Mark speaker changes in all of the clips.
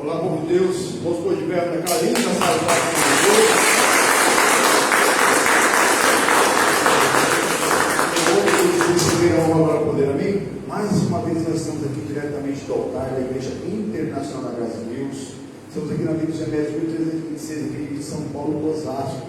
Speaker 1: Olá, povo de Deus, vamos pôr de pé naquela linda saudação de Deus. Vamos receber a honra para poder, amém? Mais uma vez nós estamos aqui diretamente do altar da Igreja Internacional da Graça de Deus. Estamos aqui na Bíblia dos Remédios 1326, aqui de São Paulo, Osasco.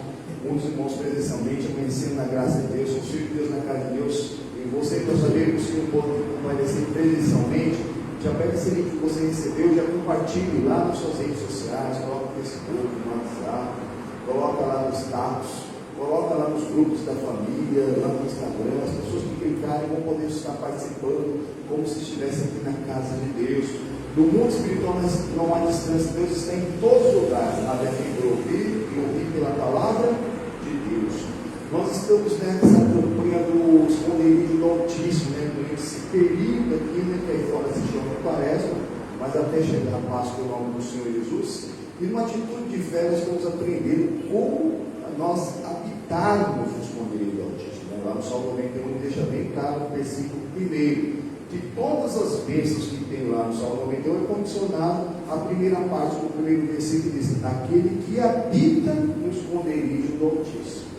Speaker 1: Muitos irmãos presencialmente, amanhecendo na graça de Deus, os filhos de Deus na casa de Deus. E você que gostaria que o Senhor pode comparecer presencialmente, já pega esse link que você recebeu, já compartilhe lá nas suas redes sociais, coloca no Facebook, no WhatsApp, coloca lá nos status, coloca lá nos grupos da família, lá no Instagram. As pessoas que clicarem vão poder estar participando como se estivesse aqui na casa de Deus. No mundo espiritual não há distância, Deus está em todos os lugares, nada é feito por ouvir e ouvir pela palavra de Deus. Nós estamos nessa campanha do esconderijo do Altíssimo, durante esse período aqui, que aí fora se chama Quaresma, mas até chegar a Páscoa em nome do Senhor Jesus. E numa atitude de fé nós estamos aprendendo como nós habitarmos o esconderijo do Altíssimo. Lá no Salmo 91 deixa bem claro no versículo 1, que todas as bênçãos que tem lá no Salmo 91 é condicionado à primeira parte do primeiro versículo, que diz: aquele que habita no esconderijo do Altíssimo.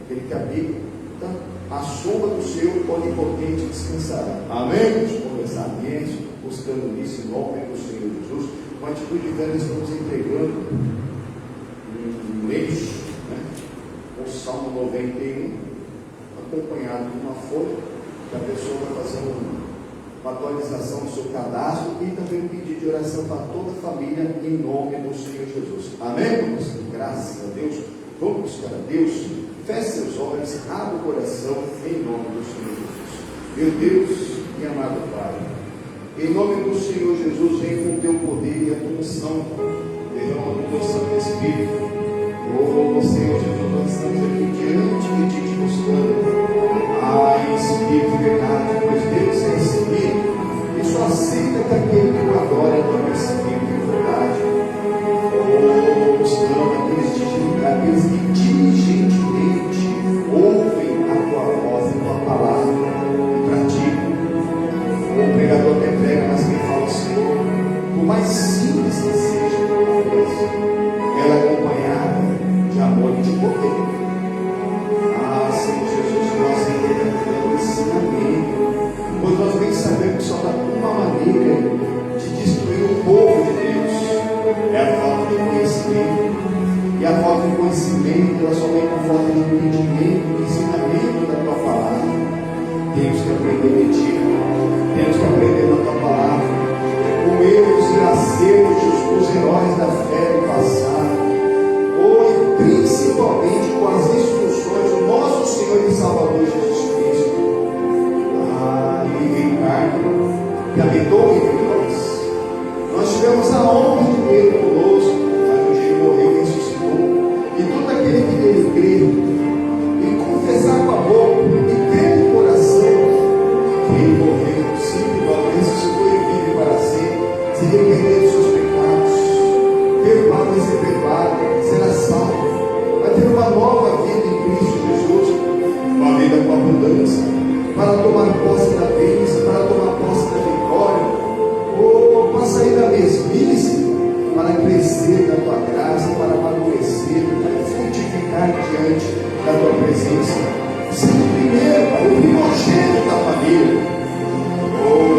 Speaker 1: Aquele que habita a sombra do seu onipotente descansará. Amém? Vamos conversar nisso, buscando nisso em nome do Senhor Jesus. Com a atitude de fé, nós estamos entregando um lenço, o Salmo 91, acompanhado de uma folha, que a pessoa vai fazer uma atualização do seu cadastro e também um pedido de oração para toda a família em nome do Senhor Jesus. Amém? Graças a Deus. Vamos buscar a Deus. Feche seus olhos, abra o coração em nome do Senhor Jesus. Meu Deus e amado Pai, em nome do Senhor Jesus, vem com o teu poder e a tua unção, derrama do teu Santo Espírito. Oh Senhor Jesus, nós estamos aqui diante de ti te buscando. Em Espírito e verdade, pois Deus é Espírito, e só aceita que aquele que o adora é Espírito e verdade. Oh, buscando aqueles que diligentemente ouvem a tua voz e a tua palavra e praticam. O pregador até prega, mas quem fala o Senhor, por mais simples que seja, ela é acompanhada de amor e de poder. Senhor Jesus, nós entendemos o ensinamento, pois nós bem sabemos que só dá uma maneira de destruir o povo de Deus, é a falta de conhecimento. E a falta de conhecimento, ela só vem com falta de entendimento, de ensinamento da tua palavra. Temos que aprender de ti, temos que aprender da tua palavra, com erros e acertos dos heróis da fé do passado, e principalmente com as instruções do nosso Senhor e Salvador Jesus Cristo. Ele veio em carne, que habitou entre nós. Nós tivemos a honra de ver conosco, mas um dia ele morreu e ressuscitou. E todo aquele que nele crê e confessar com a boca e crer no coração que ele morreu, sim, igual ressuscitou e vive para sempre, se arrepender dos seus pecados, perdoado e ser perdoado, será salvo, vai ter uma nova vida em Cristo Jesus, uma vida com abundância, para tomar posse da bênção, para tomar posse da vitória, para sair da mesmice, para crescer da tua graça, para amadurecer, para frutificar diante da tua presença, sendo o primeiro, o primogênito da família.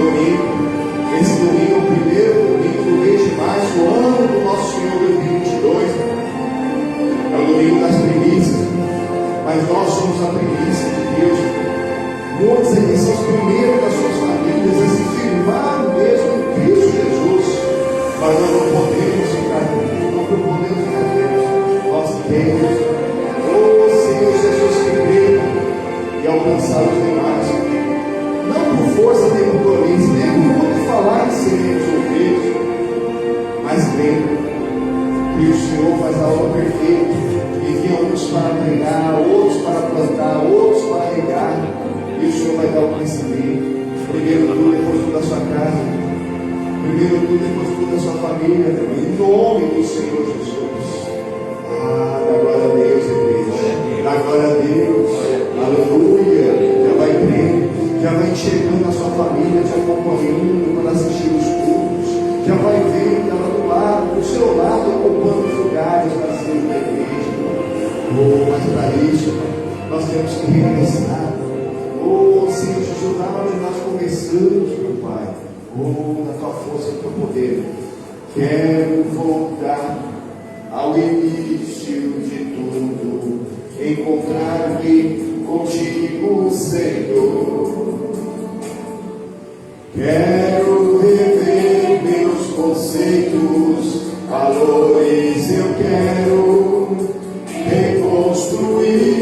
Speaker 1: Domingo, esse domingo é o primeiro domingo do mês de março, o ano do nosso Senhor 2022, é o domingo das primícias, mas nós somos a primícia de Deus. Muitos aqui são os primeiros das suas famílias a se firmar mesmo em Cristo Jesus, mas nós não podemos ficar quietos, nós temos, Senhor Jesus, que crer e alcançar os demais, não por força nem por tolice, nem por muito falar e seremos ouvidos, mas crendo que o Senhor faz a obra perfeita, envia uns para pregar, outros para plantar, outros para regar, e o Senhor vai dar o crescimento. Primeiro tudo, depois tudo a sua casa, primeiro tudo, depois tudo a sua família, em nome do Senhor Jesus. Dá glória a Deus, igreja, dá glória a Deus, aleluia. Já vai crendo, já vai enxergando a sua família, te acompanhando para assistir os cultos, já vai vendo ela do lado, do seu lado, ocupando os lugares vazios da igreja. Mas para isso, nós temos que regressar. Senhor Jesus, lá onde nós começamos, meu Pai, na tua força, no teu poder, quero voltar ao início de tudo, encontrar-me contigo, Senhor. Quero rever meus conceitos, valores, eu quero reconstruir.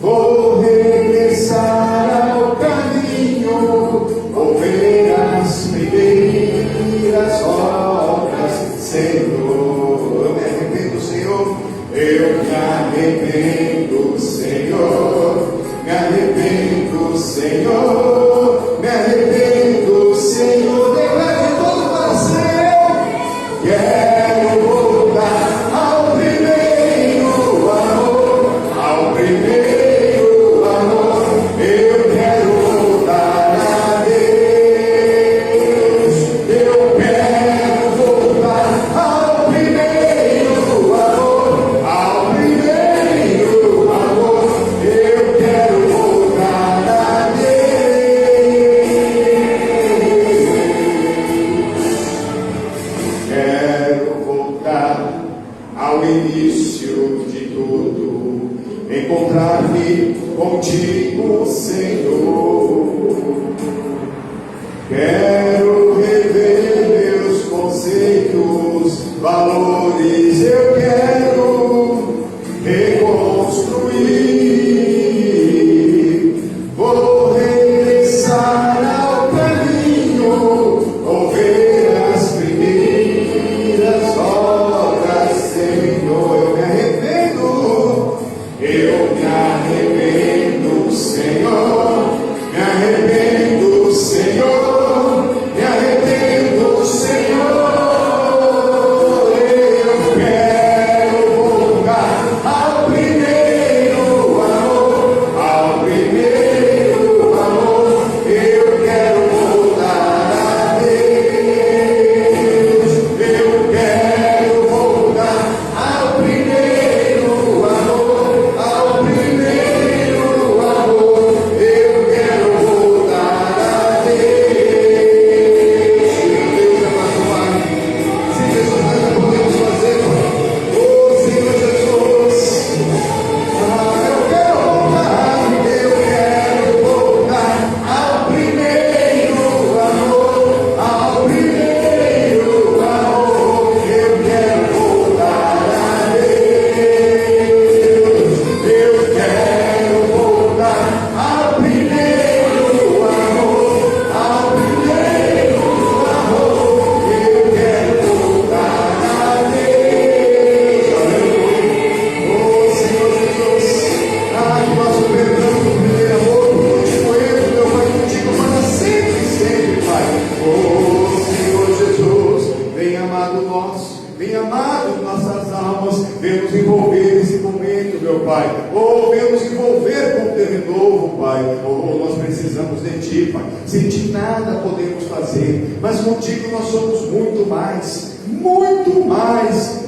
Speaker 1: Vou regressar ao caminho, vou ver as primeiras obras, Senhor. Eu me arrependo, Senhor. Eu me arrependo, Senhor. Me arrependo, Senhor. Me arrependo, Senhor. Declare de todo o coração. Quero voltar ao primeiro amor, ao primeiro. Encontrar-me contigo, Senhor. Quero rever meus conceitos, valores, eu quero reconstruir. Vou regressar ao caminho, vou ver as primeiras obras, Senhor. Eu me arrependo. Eu me arrependo, Senhor, me arrependo, Senhor, me arrependo, Senhor. Eu quero voltar ao primeiro amor, ao primeiro amor. Eu quero voltar a Deus. Eu quero voltar ao primeiro amor. Ao primeiro amor, eu quero voltar a Deus. Deus é abençoado. Se Jesus nós não podemos fazer, Senhor Jesus, eu quero voltar ao primeiro amor, ao primeiro amor, eu quero voltar a Deus. Eu quero voltar ao primeiro amor, ao primeiro amor. Eu quero voltar a Deus. Aleluia. Senhor Jesus, que nós perdamos o primeiro amor, contigo eu, meu Pai, contigo para sempre, sempre, Pai. Senhor Jesus, vem amado nosso, vem amado nossas almas, vem nos envolver nesse momento, meu Pai. Vem nos envolver com o teu renovo, Pai. Nós precisamos de Ti, Pai. Sem Ti nada podemos fazer, mas contigo nós somos muito mais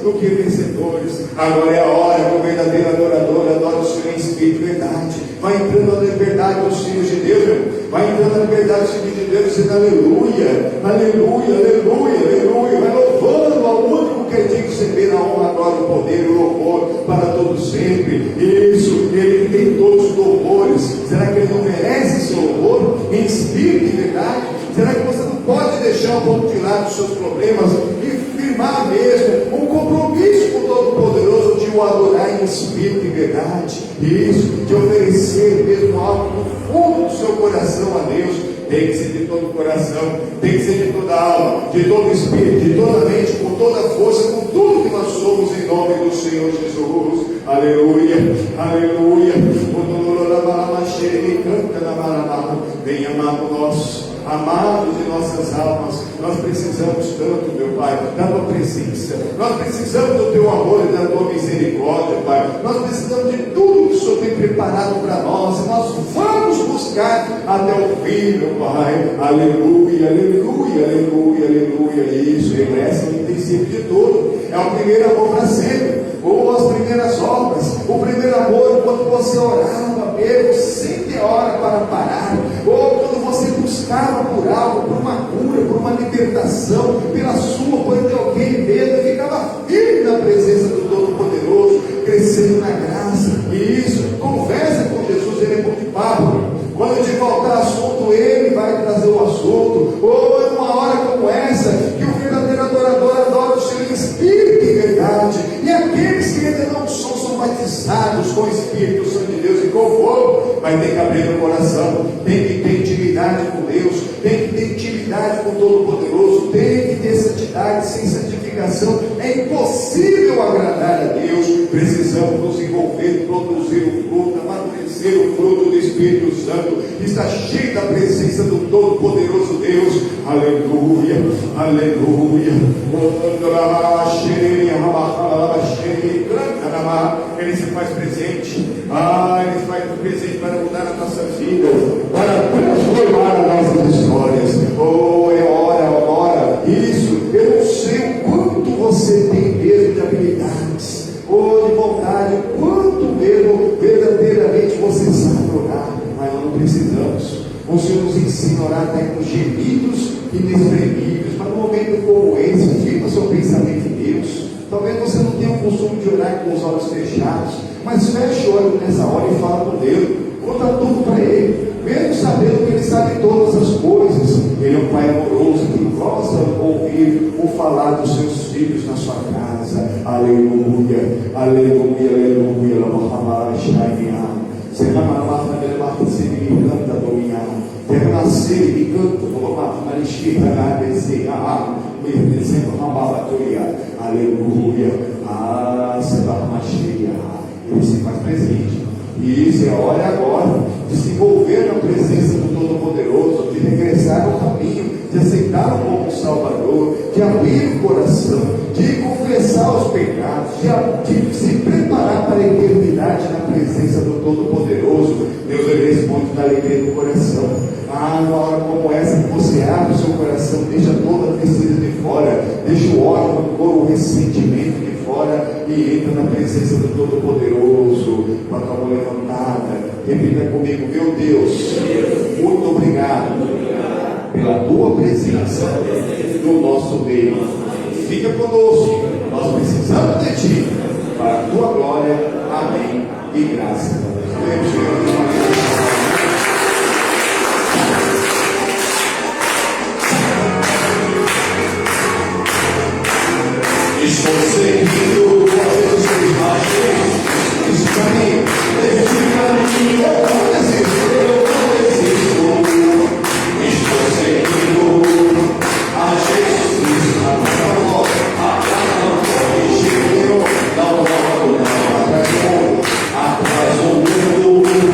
Speaker 1: do que vencedores. Agora é a hora que o verdadeiro adorador adora o Senhor em espírito e verdade. Vai entrando na liberdade dos filhos de Deus, meu. Vai entrando na liberdade dos filhos de Deus, dizendo aleluia, aleluia, aleluia, aleluia. Vai louvando ao único que é digno de receber a honra, a glória, o poder e o louvor para todos sempre. Isso, Ele que tem todos os louvores. Será que Ele não merece esse louvor em espírito e verdade? Será que você não pode deixar um pouco de lado os seus problemas e firmar mesmo um compromisso com o Todo-Poderoso de o adorar em espírito e verdade? Isso, de oferecer mesmo algo no fundo do seu coração a Deus. Tem que ser de todo o coração, tem que ser de toda a alma, de todo o espírito, de toda a mente, com toda a força, com tudo que nós somos, em nome do Senhor Jesus. Aleluia, aleluia. Vem, amado nosso, amados de nossas almas, nós precisamos tanto, meu Pai, da tua presença, nós precisamos do teu amor e da tua misericórdia, Pai. Nós precisamos de tudo que o Senhor tem preparado para nós, e nós vamos buscar buscar até o fim, meu Pai. Aleluia, aleluia, aleluia, aleluia. Isso, regressa no princípio de tudo. É o primeiro amor para sempre. Ou as primeiras obras, o primeiro amor, quando você orava mesmo, sem ter hora para parar, ou quando você buscava por algo, por uma cura, por uma libertação, pela sua, por de alguém mesmo, ficava firme na presença do Todo-Poderoso, crescendo na graça. E isso, conversa com Jesus, ele é bom de papo. Quando te faltar assunto, ele vai trazer o assunto. Ou é uma hora como essa, que o verdadeiro adorador adora o Senhor em espírito e verdade. E aqueles que ainda não são batizados com o Espírito Santo de Deus e com fogo, vai ter que abrir o coração, tem que ter intimidade com Deus, tem que ter intimidade com o Todo-Poderoso, tem que ter santidade. Sem santificação é impossível agradar a Deus. Precisamos nos envolver, produzir o fruto, amadurecer o fruto do Espírito Santo, está cheio da presença do Todo-Poderoso Deus. Aleluia, aleluia. Ele se faz presente. Ele se faz presente para mudar a nossa vida, para transformar as nossas histórias. É hora. Isso, eu não sei o quanto você tem mesmo de habilidades, de vontade, o quanto mesmo verdadeiramente você sabe orar, mas nós não precisamos. O Senhor nos ensina a orar até com gemidos inexprimíveis, mas num momento como esse, fica o seu pensamento em Deus. Talvez você não tenha o costume de orar com os olhos fechados, mas feche o olho nessa hora e fala com Deus, conta tudo para Ele, mesmo sabendo que Ele sabe todas as coisas. Ele é um Pai amoroso que gosta de ouvir o falar dos seus filhos na sua casa. Aleluia, aleluia, aleluia. Quero nascer e canto, aleluia. Ele se faz presente. E isso é hora agora de se envolver na presença do Todo-Poderoso, de regressar ao caminho, de aceitar o como Salvador, de abrir o coração, de confessar os pecados, de se preparar para a eternidade na presença do Todo-Poderoso. Deus ele responde da alegria do coração. Numa hora como essa que você abre o seu coração, deixa toda a tristeza de fora, deixa o ódio, o ressentimento de fora e entra na presença do Todo-Poderoso com a tua mão levantada. Repita comigo: meu Deus, muito obrigado pela tua presença no nosso meio. Fica conosco, nós precisamos de ti para a tua glória. Amém e graças a Deus. Estou seguindo as suas imagens. Isso para mim, este caminho eu não desisto. Estou seguindo a Jesus, não corrigiu, não logo, não atrasou, atrás o mundo.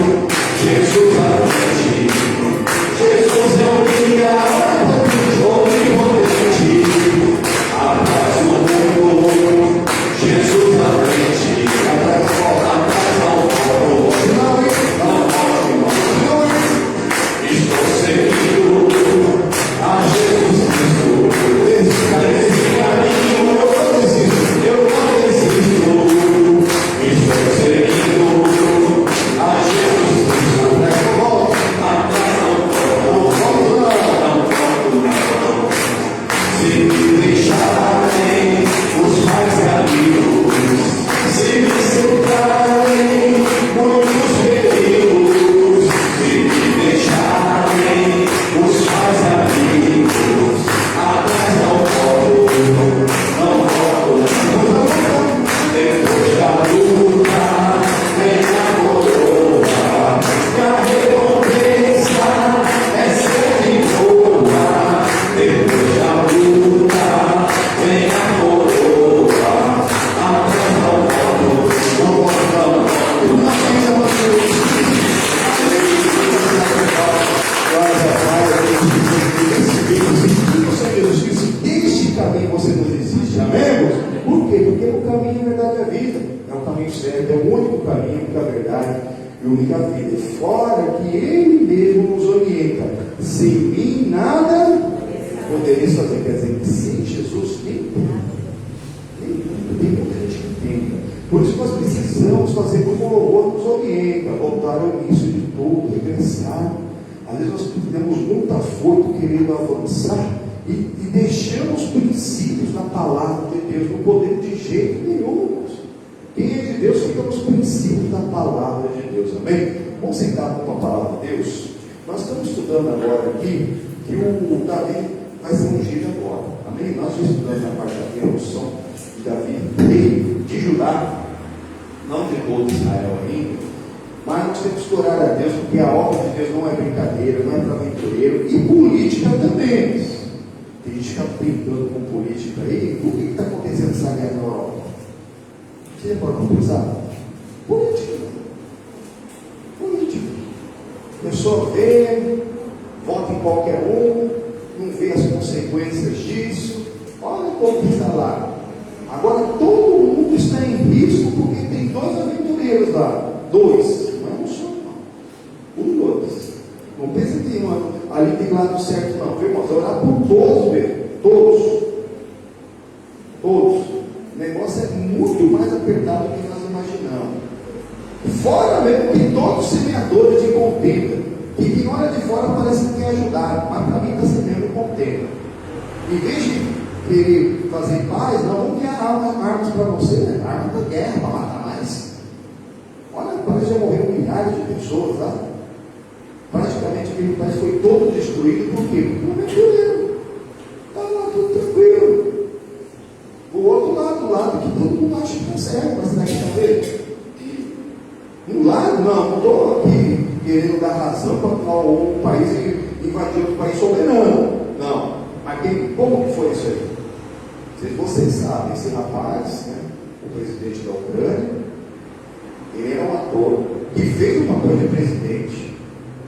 Speaker 1: vida, fora que Ele mesmo nos orienta. Sem mim nada podereis fazer. Quer dizer, que sem Jesus nem tem muita gente que entenda. Por isso nós precisamos fazer como o louvor nos orienta, voltar ao início de tudo, regressar. Às vezes nós temos muito afoito querendo avançar e deixamos princípios na palavra de Deus, não podemos de jeito nenhum. Quem é de Deus fica nos princípios da palavra de Deus, amém? Vamos sentar com a palavra de Deus. Nós estamos estudando agora aqui que o Davi vai ser ungido agora, amém? Nós já estudamos na quarta-feira a unção de Davi, rei de Judá, não de todo Israel ainda, mas nós temos que orar a Deus, porque a obra de Deus não é brincadeira, não é para aventureiro, e política também. Tem gente que está brincando com política aí. O que está acontecendo nessa guerra na Europa? Você pode pensar? Política. A pessoa vê, vota em qualquer um, não vê as consequências disso. Olha como está lá. Agora todo mundo está em risco porque tem 2 aventureiros lá. 2, não é um só, não. Os 2. Não pensa que ali tem lado certo, não. Viu, irmãos? Orar por todos mesmo. Todos. O negócio é muito mais apertado do que nós imaginamos. Fora mesmo que todos semeadores de contenda, que quem olha de fora parece que quer ajudar, mas para mim está semeando contenda. Em vez de querer fazer paz, não vamos criar armas para você, né? Arma da guerra para matar mais. Olha, parece que já morreram milhares de pessoas lá. Praticamente aquele país foi todo destruído, por quê? Porque não é aventureiro. Está lá tudo tranquilo. O outro lado, que todo mundo acha que consegue, mas será que está vendo? Um lado, não estou aqui querendo dar razão para um país invadir outro país soberano. Não. Mas como que foi isso aí? Vocês sabem, esse rapaz, né, o presidente da Ucrânia, ele era um ator que fez um papel de presidente.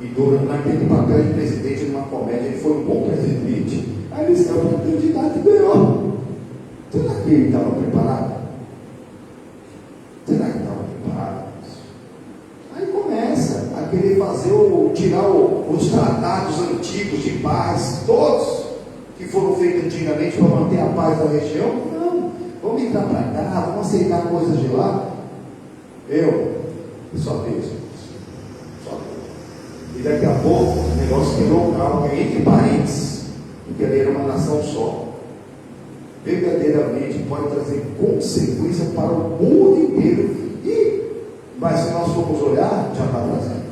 Speaker 1: E naquele papel de presidente, numa comédia, ele foi um bom presidente. Aí ele estava no candidato e ganhou. Será que ele estava preparado? Será que estava preparado? Aí começa a querer tirar os tratados antigos de paz, todos que foram feitos antigamente para manter a paz da região. Não, vamos entrar para cá, vamos aceitar coisas de lá. Só Deus. E daqui a pouco o negócio quebrou o carro, que é entre parentes, porque ali era uma nação só. Verdadeiramente pode trazer consequência para o mundo inteiro. Mas se nós formos olhar, já está trazendo.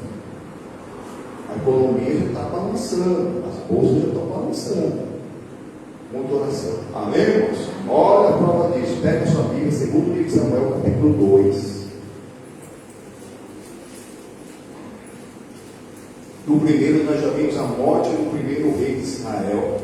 Speaker 1: A economia já está balançando, as bolsas já estão balançando. Muita oração. Amém, irmãos? Olha a prova disso. Pega a sua Bíblia, 2 livro de Samuel, capítulo 2. No primeiro, nós já vimos a morte do primeiro rei de Israel.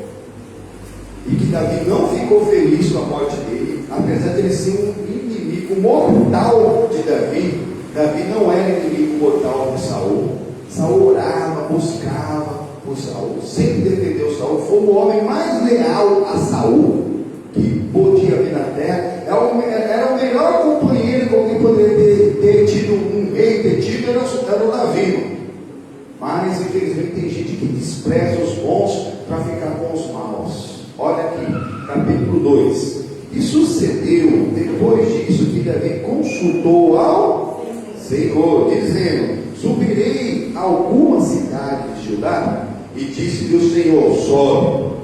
Speaker 1: E que Davi não ficou feliz com a morte dele, apesar de ele ser um inimigo mortal de Davi. Davi não era inimigo mortal de Saul. Saul orava, buscava por Saul, sempre defendeu Saul. Foi o homem mais leal a Saul que podia vir na terra. Era o melhor companheiro com quem poderia ter tido um rei, era o Davi. Mas infelizmente tem gente que despreza os bons para ficar com os maus. Olha aqui, capítulo 2. E sucedeu depois disso que Davi consultou ao Senhor, dizendo: subirei a alguma cidade de Judá? E disse-lhe o Senhor: sobe.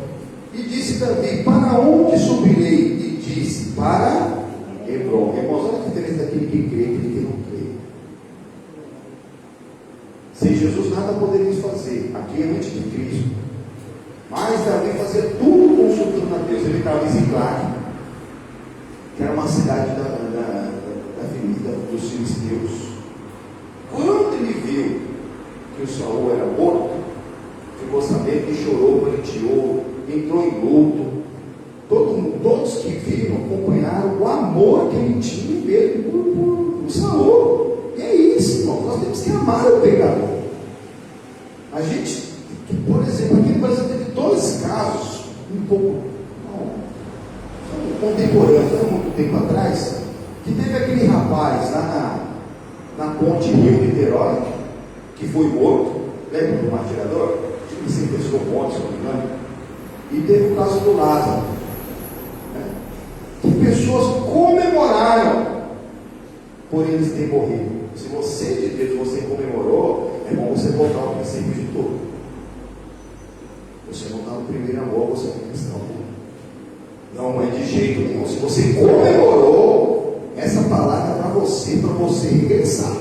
Speaker 1: E disse Davi: para onde subirei? E disse: para Hebrom. Irmãos, olha a diferença daquele que crê e daquele que não crê. Sem Jesus nada poderíamos fazer. Aqui é antes de Cristo. Mas Davi fazia tudo consultando a Deus. Ele estava em Ziclague, que era uma cidade da avenida dos filisteus. Quando ele viu que o Saul era morto, ficou sabendo que chorou, pranteou, entrou em luto. Todos que viram acompanharam o amor que ele tinha mesmo por Saul. E é isso, irmão. Nós temos que amar o pecador. A gente, por exemplo, aqui no Brasil teve 2 casos, um pouco contemporâneos, há muito tempo atrás, que teve aquele rapaz lá na ponte Rio-Niterói, que foi morto, lembra do martirador? Que se testou morto, se não me engano. E teve o caso do Lázaro, né? Que pessoas comemoraram por eles terem morrido. Se você de Deus, você comemorou, é bom você voltar ao princípio de tudo. Você não está no primeiro amor, você é cristão. Não é de jeito nenhum. Se você comemorou, essa palavra é para você regressar.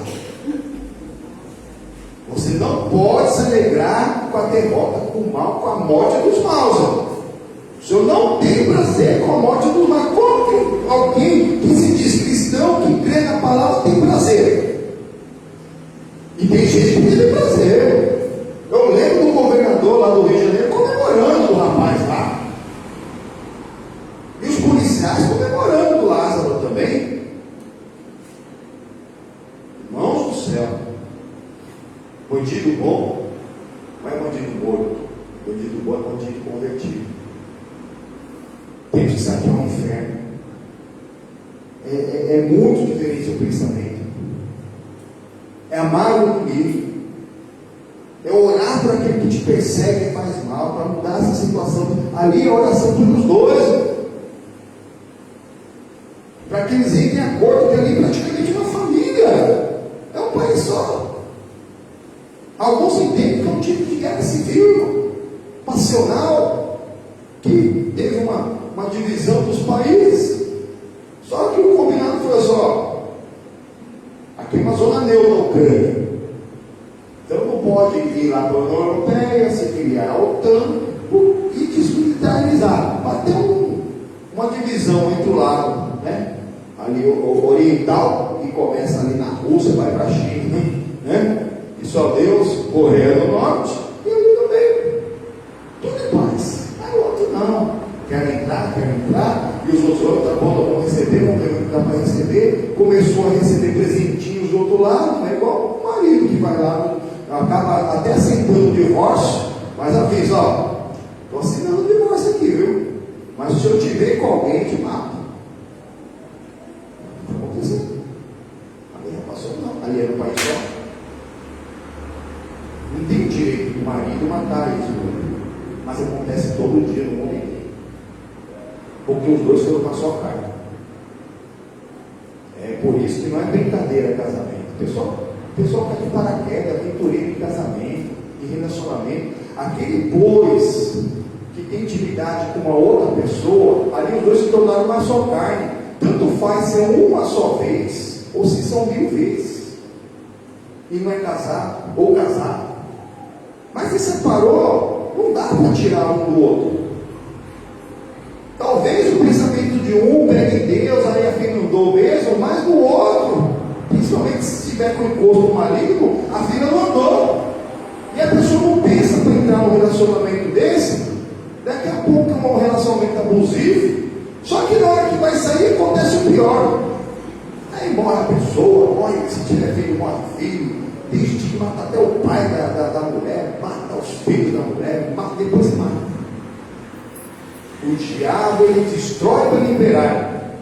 Speaker 1: Você não pode se alegrar com a derrota, com o mal, com a morte dos maus. O Senhor não tem prazer com a morte dos maus. Como que alguém que se diz cristão, que crê na palavra, tem prazer? E tem gente que tem prazer. Eu lembro do governador lá do Rio de Janeiro comemorando o rapaz lá. E os policiais comemorando o Lázaro também. Irmãos do céu. Bandido bom não é bandido morto. Bandido bom é bandido convertido. Tem que saquear um inferno. É muito diferente o pensamento. É amar o inimigo. É orar para aquele que te persegue e faz mal, para mudar essa situação. Ali é a oração pelos dois. Para que eles entrem em acordo, que ali praticamente uma família. É um país só. Alguns entendem que é um tipo de guerra civil, passional, que teve uma divisão dos países. Só que o combinado foi só: aqui é uma zona neutra da Ucrânia. Então não pode ir lá para a União Europeia, se filiar à OTAN e desmilitarizar. Mas tem uma divisão entre o lado, né? Ali o oriental, que começa ali na Rússia, vai para a China, né? E só Deus, Coreia do Norte, e ali no meio. Tudo em paz. Aí o outro não. Quer entrar, e os outros tá bom, vão receber, vão perguntar para receber. Começou a receber presentinhos do outro lado, né? Igual o marido que vai lá, acaba até aceitando o divórcio, mas avisa: ó, estou assinando o divórcio aqui, viu? Mas se eu te ver com alguém, te mato. Não está acontecendo. Ali já passou, não. Ali era o país só. Não tem direito do marido matar isso, mas acontece todo dia no mundo inteiro. Porque os dois foram uma só carne. É por isso que não é brincadeira casamento. O pessoal cai de paraquedas, aventureiro em casamento, em relacionamento. Aquele pois que tem intimidade com uma outra pessoa, ali os dois se tornaram uma só carne. Tanto faz se é uma só vez, ou se são 1000 vezes. E não é casado, ou casado. Mas se separou, não dá para tirar um do outro. Talvez o pensamento de um pegue em Deus, aí afinandou mesmo, mas do outro, principalmente se estiver com encosto maligno, a vida não andou. E a pessoa não pensa para entrar num relacionamento desse, daqui a pouco é um relacionamento abusivo, só que na hora que vai sair acontece o pior. Aí morre a pessoa, morre, se tiver filho, morre filho, tem gente que mata até o pai da mulher, mata os filhos da mulher, mata, depois mata. O diabo, ele destrói para liberar.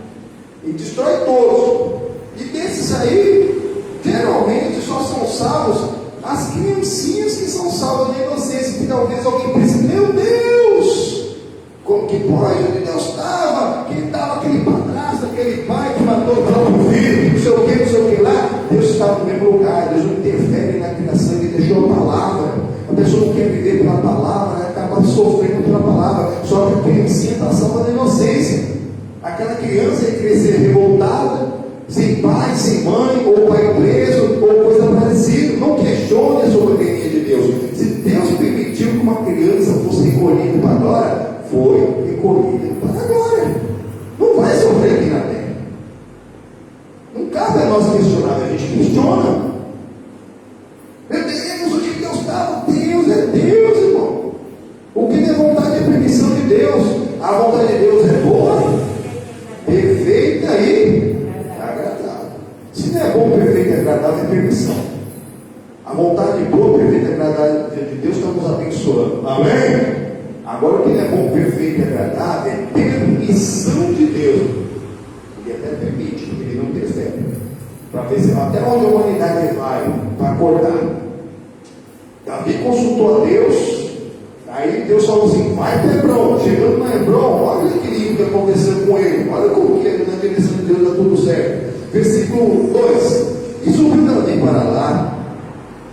Speaker 1: Ele destrói todos. E desses aí, geralmente só são salvos as criancinhas que são salvas da inocência. Que talvez alguém pense: meu Deus, como que pode? Onde Deus estava? Que estava aquele padrasto, aquele pai que matou o próprio filho, não sei o que lá. Deus estava no mesmo lugar. Deus não interfere na criação, ele deixou a palavra. A pessoa não quer viver pela palavra, né? Acaba sofrendo pela palavra. Só que a criancinha está salva da inocência. Aquela criança ia crescer revoltada, sem pai, sem mãe, ou pai preso, ou coisa parecida. Não questione a soberania de Deus. Se Deus permitiu que uma criança fosse recolhida para a glória, foi recolhida para a glória. Não vai sofrer aqui na terra. Não cabe a nós questionar, a gente questiona. Meu Deus, onde Deus estava? Deus é Deus, irmão. O que é vontade é permissão de Deus. A vontade de Deus é boa, perfeita e agradável. Se não é bom, perfeito e agradável, é permissão. A vontade boa, perfeita e agradável de Deus está nos abençoando. Amém? Agora, o que é bom, perfeito e agradável é permissão de Deus. Ele até permite, porque ele não interfere. Para ver se até onde a humanidade vai para acordar. Davi consultou a Deus. Aí Deus falou assim: vai para Hebrom. Chegando na Hebrom, olha o equilíbrio que aconteceu com ele. Olha como que na direção de Deus está tudo certo. Versículo 2: E subiu Davi para lá,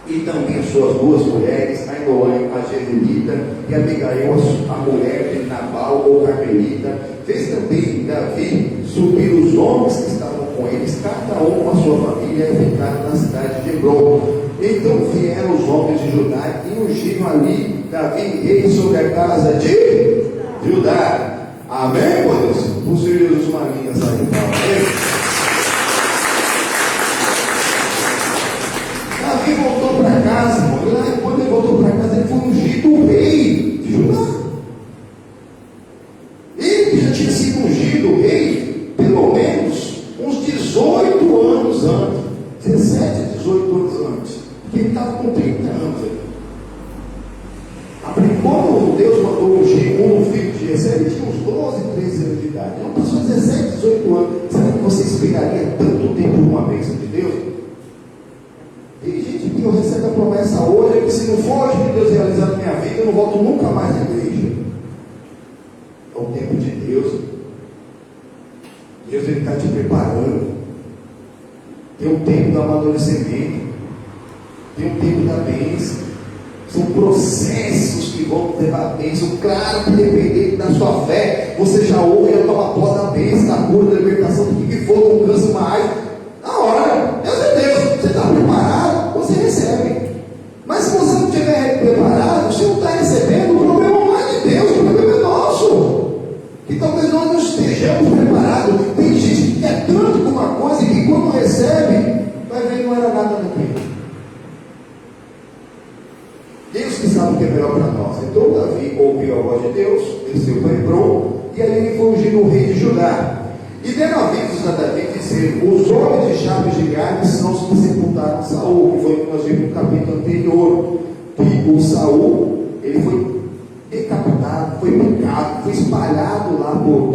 Speaker 1: e também as suas duas mulheres, Ainoã, a Jezreelita, e Abigail, a mulher de Nabal, ou Carmelita. Fez também Davi subir os homens que estavam com eles, cada um com a sua família, e ficaram na cidade de Hebrom. Então vieram os homens de Judá e ungiram ali Davi rei sobre a casa de Judá. Amém, meu Deus? Por Senhor Jesus, uma linha saiu. Davi voltou para casa, irmão. E lá, quando ele voltou para casa, ele foi ungido rei de Judá. Ele que já tinha sido ungido rei, pelo menos uns 18 anos antes, 17, 18 anos antes, porque ele estava com 30 anos. Quando Deus mandou ungir um filho de Jessé, ele tinha uns 12, 13 anos de idade. Não passou 17, 18 anos. Será que você esperaria tanto tempo por uma bênção de Deus? Tem gente que recebe a promessa hoje, que se não for hoje que Deus realizar na minha vida, eu não volto nunca mais à igreja. É o tempo de Deus. Deus está te preparando. Tem um tempo do amadurecimento. Tem um tempo da bênção. São processos que vão levar a bênção. Claro que dependendo da sua fé, você já ouve e toma posse da bênção, da cura, da libertação, do que for, do câncer mais. Na hora, Deus é Deus. Você está preparado, você recebe. Mas se você não estiver preparado, você não está recebendo. O problema não é de Deus, o problema é nosso. Que talvez nós não estejamos preparados. Tem gente que quer tanto com uma coisa que quando recebe, vai ver que não era nada daquilo. Deus que sabe o que é melhor para nós. Então Davi ouviu a voz de Deus, desceu para Hebrom, e aí ele foi ungido o rei de Judá. E deram avisos a Davi, dizendo: os homens de Jabes de Gileade são os que sepultaram Saul, que foi o que nós vimos no capítulo anterior, que o Saul, ele foi decapitado, foi picado, foi espalhado lá pelo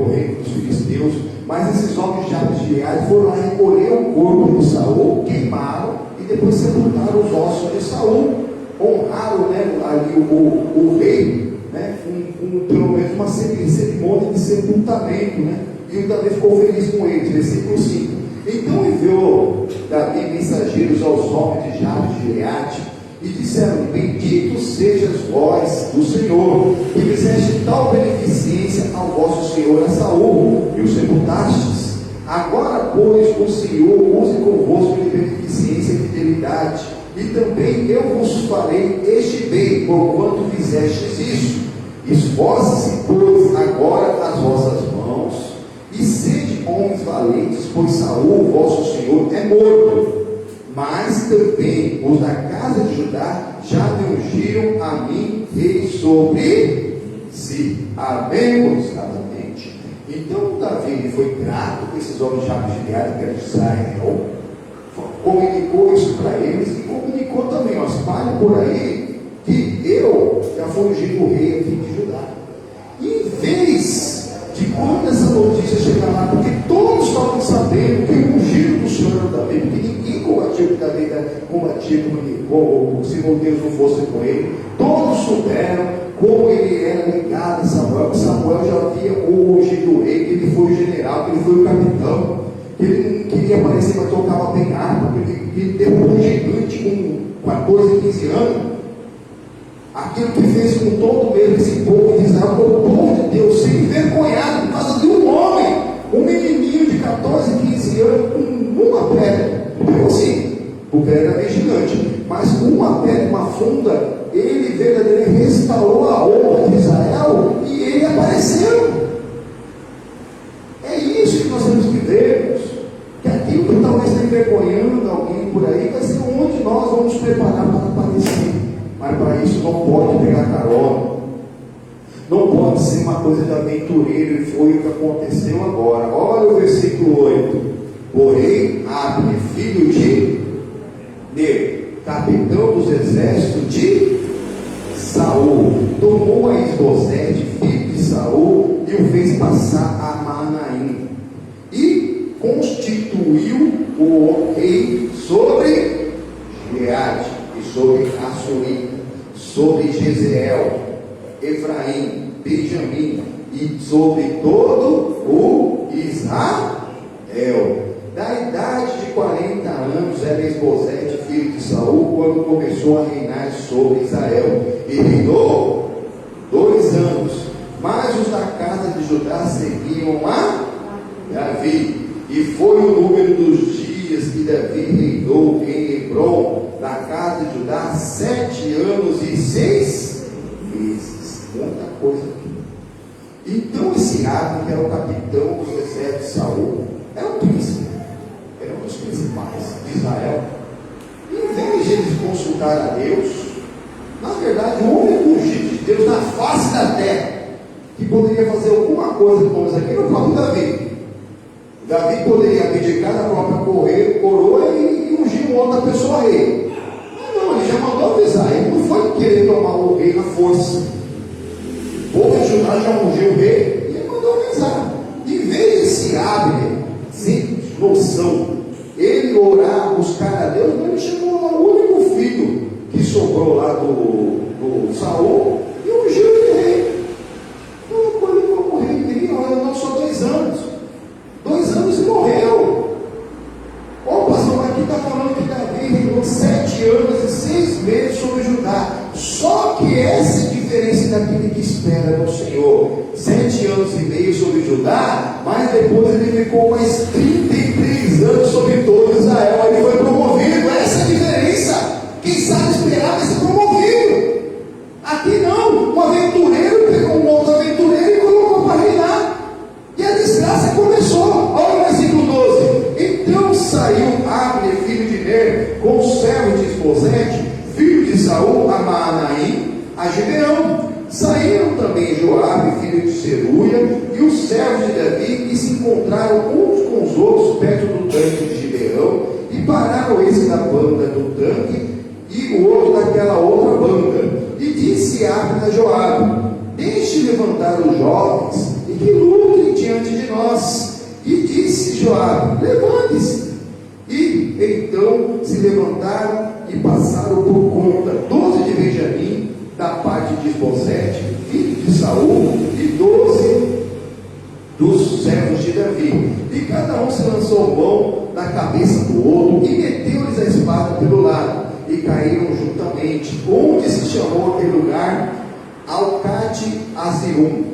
Speaker 1: reino dos filisteus. Mas esses homens de Jabes de Gileade foram lá recolher o corpo de Saul, queimaram e depois sepultaram os ossos de Saul. Honraram, né, ali o rei, né, pelo menos uma cerimônia de sepultamento, né, e o Davi ficou feliz com eles. Versículo 5: então enviou Davi mensageiros aos homens de Jabes de Gileade e disseram: bendito sejas vós do Senhor, que fizeste tal beneficência ao vosso senhor a Saul, e o sepultastes. Agora, pois, o Senhor use convosco de beneficência e fidelidade, e também eu vos farei este bem, porquanto fizestes isso. Esforce-se, pois, agora as vossas mãos, e sede homens valentes, pois Saul, vosso senhor, é morto. Mas também os da casa de Judá já me ungiram a mim rei sobre si. Amém, pois, exatamente. Então Davi foi grato com esses homens já vigiados, que eram de Israel, comunicou isso para eles e comunicou também: ó, espalhe por aí que eu já fui ungido rei aqui de Judá. E em vez de quando essa notícia chegar lá, porque todos estavam sabendo que o ungido do Senhor era Davi, porque ninguém combatia com Davi, combatia como se Deus não fosse com ele. Todos souberam como ele era ligado a Samuel, que Samuel já havia ungido rei, que ele foi o general, que ele foi o capitão, que ele não queria aparecer, mas tocava bem arma, porque ele derrubou um gigante com 14, 15 anos. Aquilo que fez com todo medo esse povo de Israel, o povo de Deus, sem envergonhado, por causa de um homem, um menininho de 14, 15 anos, com uma pedra. Então assim, o pé era bem gigante, mas com uma pedra, uma funda, ele verdadeiramente restaurou a honra de Israel e ele apareceu. É isso que nós temos que ver, que aquilo que talvez está envergonhando alguém por aí, vai ser onde nós vamos nos preparar para aparecer. Mas para isso não pode pegar carona, não pode ser uma coisa de aventureiro, e foi o que aconteceu agora. Olha o versículo 8: porém Abner, filho de Ner, capitão dos exércitos de Saul, tomou a Isbosete, filho de Saul, e o fez passar a Mahanaim, e constituiu o rei sobre Gileade e sobre Assurim, sobre Jezreel, Efraim, Benjamim e sobre todo o Israel. Da idade de 40 anos era Esbozete, filho de Saul, quando começou a reinar sobre Israel, e reinou 2 anos. Mas os da casa de Judá seguiam a Davi, e foi o número dos dias que Davi reinou em Hebron, na casa de Judá, 7 anos e 6 meses. Muita coisa aqui. Então esse Abner, que era o capitão dos exércitos de Saul, era um príncipe, era um dos principais de Israel. Em vez de eles consultar a Deus, na verdade o único ungido de Deus na face da terra que poderia fazer alguma coisa com isso aqui era o próprio Davi. Davi poderia abdicar da própria coroa e ungir uma outra pessoa rei. Mas não, ele já mandou avisar, ele não foi querer tomar o rei na força. O povo de Judá já ungiu o rei e ele mandou avisar. Em vez de se Abner, sem noção, ele orar, buscar a Deus, ele chegou ao único filho que sobrou lá do Saul e ungiu ele rei. Quando ele foi morrer, ele queria, olha, não, só 2 anos. 2 anos e morreu. O pastor aqui está falando que Davi reinou 7 anos e 6 meses sobre Judá. Só que essa é a diferença daquele que espera no Senhor. 7 anos e meio sobre Judá, mas depois ele ficou mais 33 anos sobre todo Israel. Ele foi promovido. Essa é a diferença. Quem sabe esperar vai ser promovido. Aqui não. Um aventureiro pegou um outro aventureiro e colocou para reinar. E a desgraça começou. Olha o versículo 12. Então saiu Abner, filho de Ner, com o servo de Esbozete, filho de Saul, a Maanaim, a Gibeão. Saíram também Joabe, filho de Seruia, e os servos de Davi, e se encontraram uns com os outros perto do tanque de Gibeão, e pararam esse da banda do tanque, e o outro daquela outra banda. E disse Abner a Joabe: deixe levantar os jovens, e que lutem diante de nós. E disse Joabe: levante-se. E então se levantaram e passaram por conta 12 de Benjamim, da parte de Esbozete, filho de Saul, e 12 dos servos de Davi. E cada um se lançou mão na cabeça do outro, e meteu-lhes a espada pelo lado, e caíram juntamente, onde se chamou aquele lugar Alcate Azirum,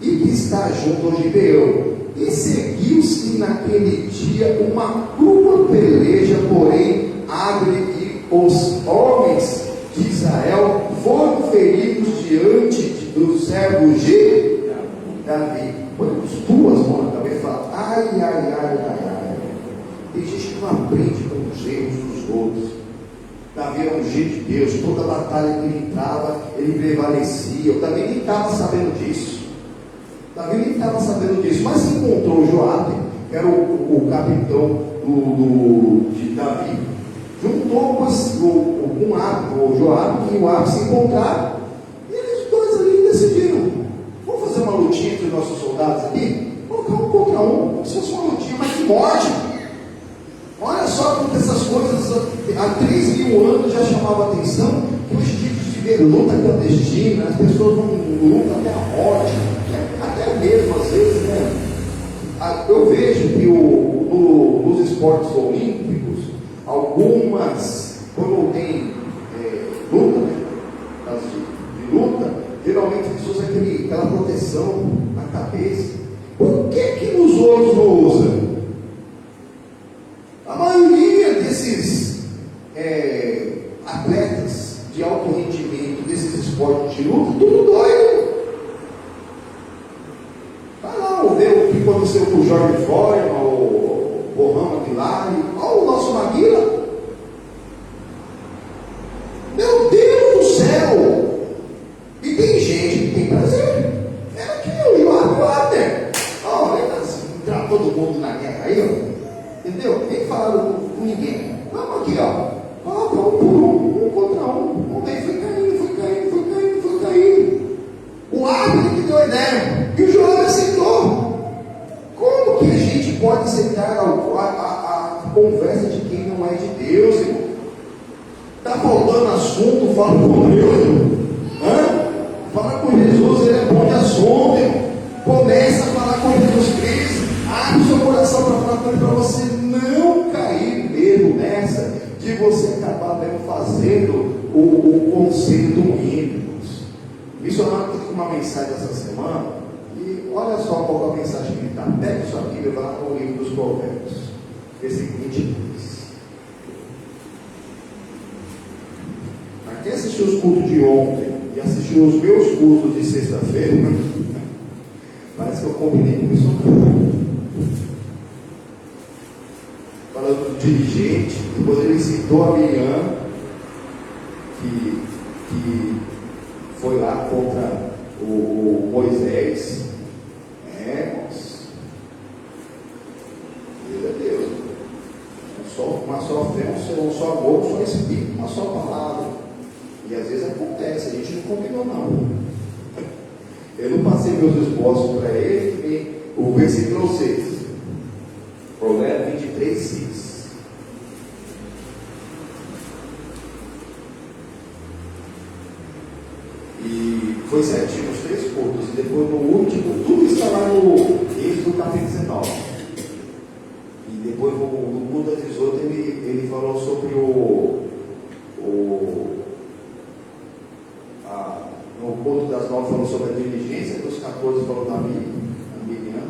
Speaker 1: e que está junto ao Gibeão. E seguiu-se naquele dia uma crua peleja, porém Abner e os homens de Israel foram feridos diante dos servos de Davi. Põe as tuas mãos na cabeça e fala: ai, ai, ai, ai, ai. Tem gente que não aprende com os erros dos outros. Davi era um ungido de Deus, toda batalha que ele entrava, ele prevalecia. Eu também nem estava sabendo disso. Davi nem estava sabendo disso, mas se encontrou Joabe, que era o capitão de Davi, juntou com o Joabe e o Joabe se encontraram, e eles dois ali decidiram: vamos fazer uma lutinha entre os nossos soldados aqui, colocar um contra um, como se fosse uma lutinha, mas que morte. Olha só como essas coisas há 3.000 anos já chamavam a atenção, que hoje a gente vê luta clandestina, as pessoas vão lutar até a morte. Até mesmo às vezes, né? Eu vejo que nos esportes olímpicos, algumas, quando tem luta, né? De luta, geralmente as pessoas têm aquela proteção na cabeça. Por que nos outros não usa? A maioria desses atletas de alto rendimento, desses esportes de luta, tudo doido. Ver o que aconteceu com o Jorge Foreman, o Mohamed Ali, olha o nosso Maguila. Meu Deus do céu! E tem gente que tem prazer. É aqui o Joabe Abner. Olha, entrar todo mundo na guerra aí, ó. Entendeu? Nem falaram com ninguém. Vamos aqui, ó. Coloca um por um contra um. Vamos ver, foi caindo. O Abner que deu a ideia. E o Joabe aceitou. Como que a gente pode aceitar a conversa de quem não é de fala com Deus. Fala com Jesus, ele é bom de assunto, irmão. Começa a falar com Jesus Cristo. Abre o seu coração para falar com ele, para você não cair mesmo nessa de você acabar mesmo fazendo o conselho do mínimo. Missionário tem uma mensagem essa semana, e olha só qual é a mensagem que ele está. Pega isso aqui e vai lá no livro dos Provérbios, versículo 22. Para quem assistiu os cultos de ontem e assistiu os meus cultos de sexta-feira, parece que eu combinei com o missionário. Falando do dirigente, depois ele citou a Miriam, que foi lá contra o Moisés. Irmãos, Deus é Deus. Uma só fé, um só amor, um só espírito, uma só palavra. E às vezes acontece, a gente não combinou não. Eu não passei meus esboços para ele, o versículo 6. Provérbios 23, 6. E foi certinho os 3 cultos. E depois no último, tudo está lá no Êxodo capítulo 19. E depois no culto das 18 ele falou sobre no culto das 9 falou sobre a diligência, dos 14 falou da Miriam,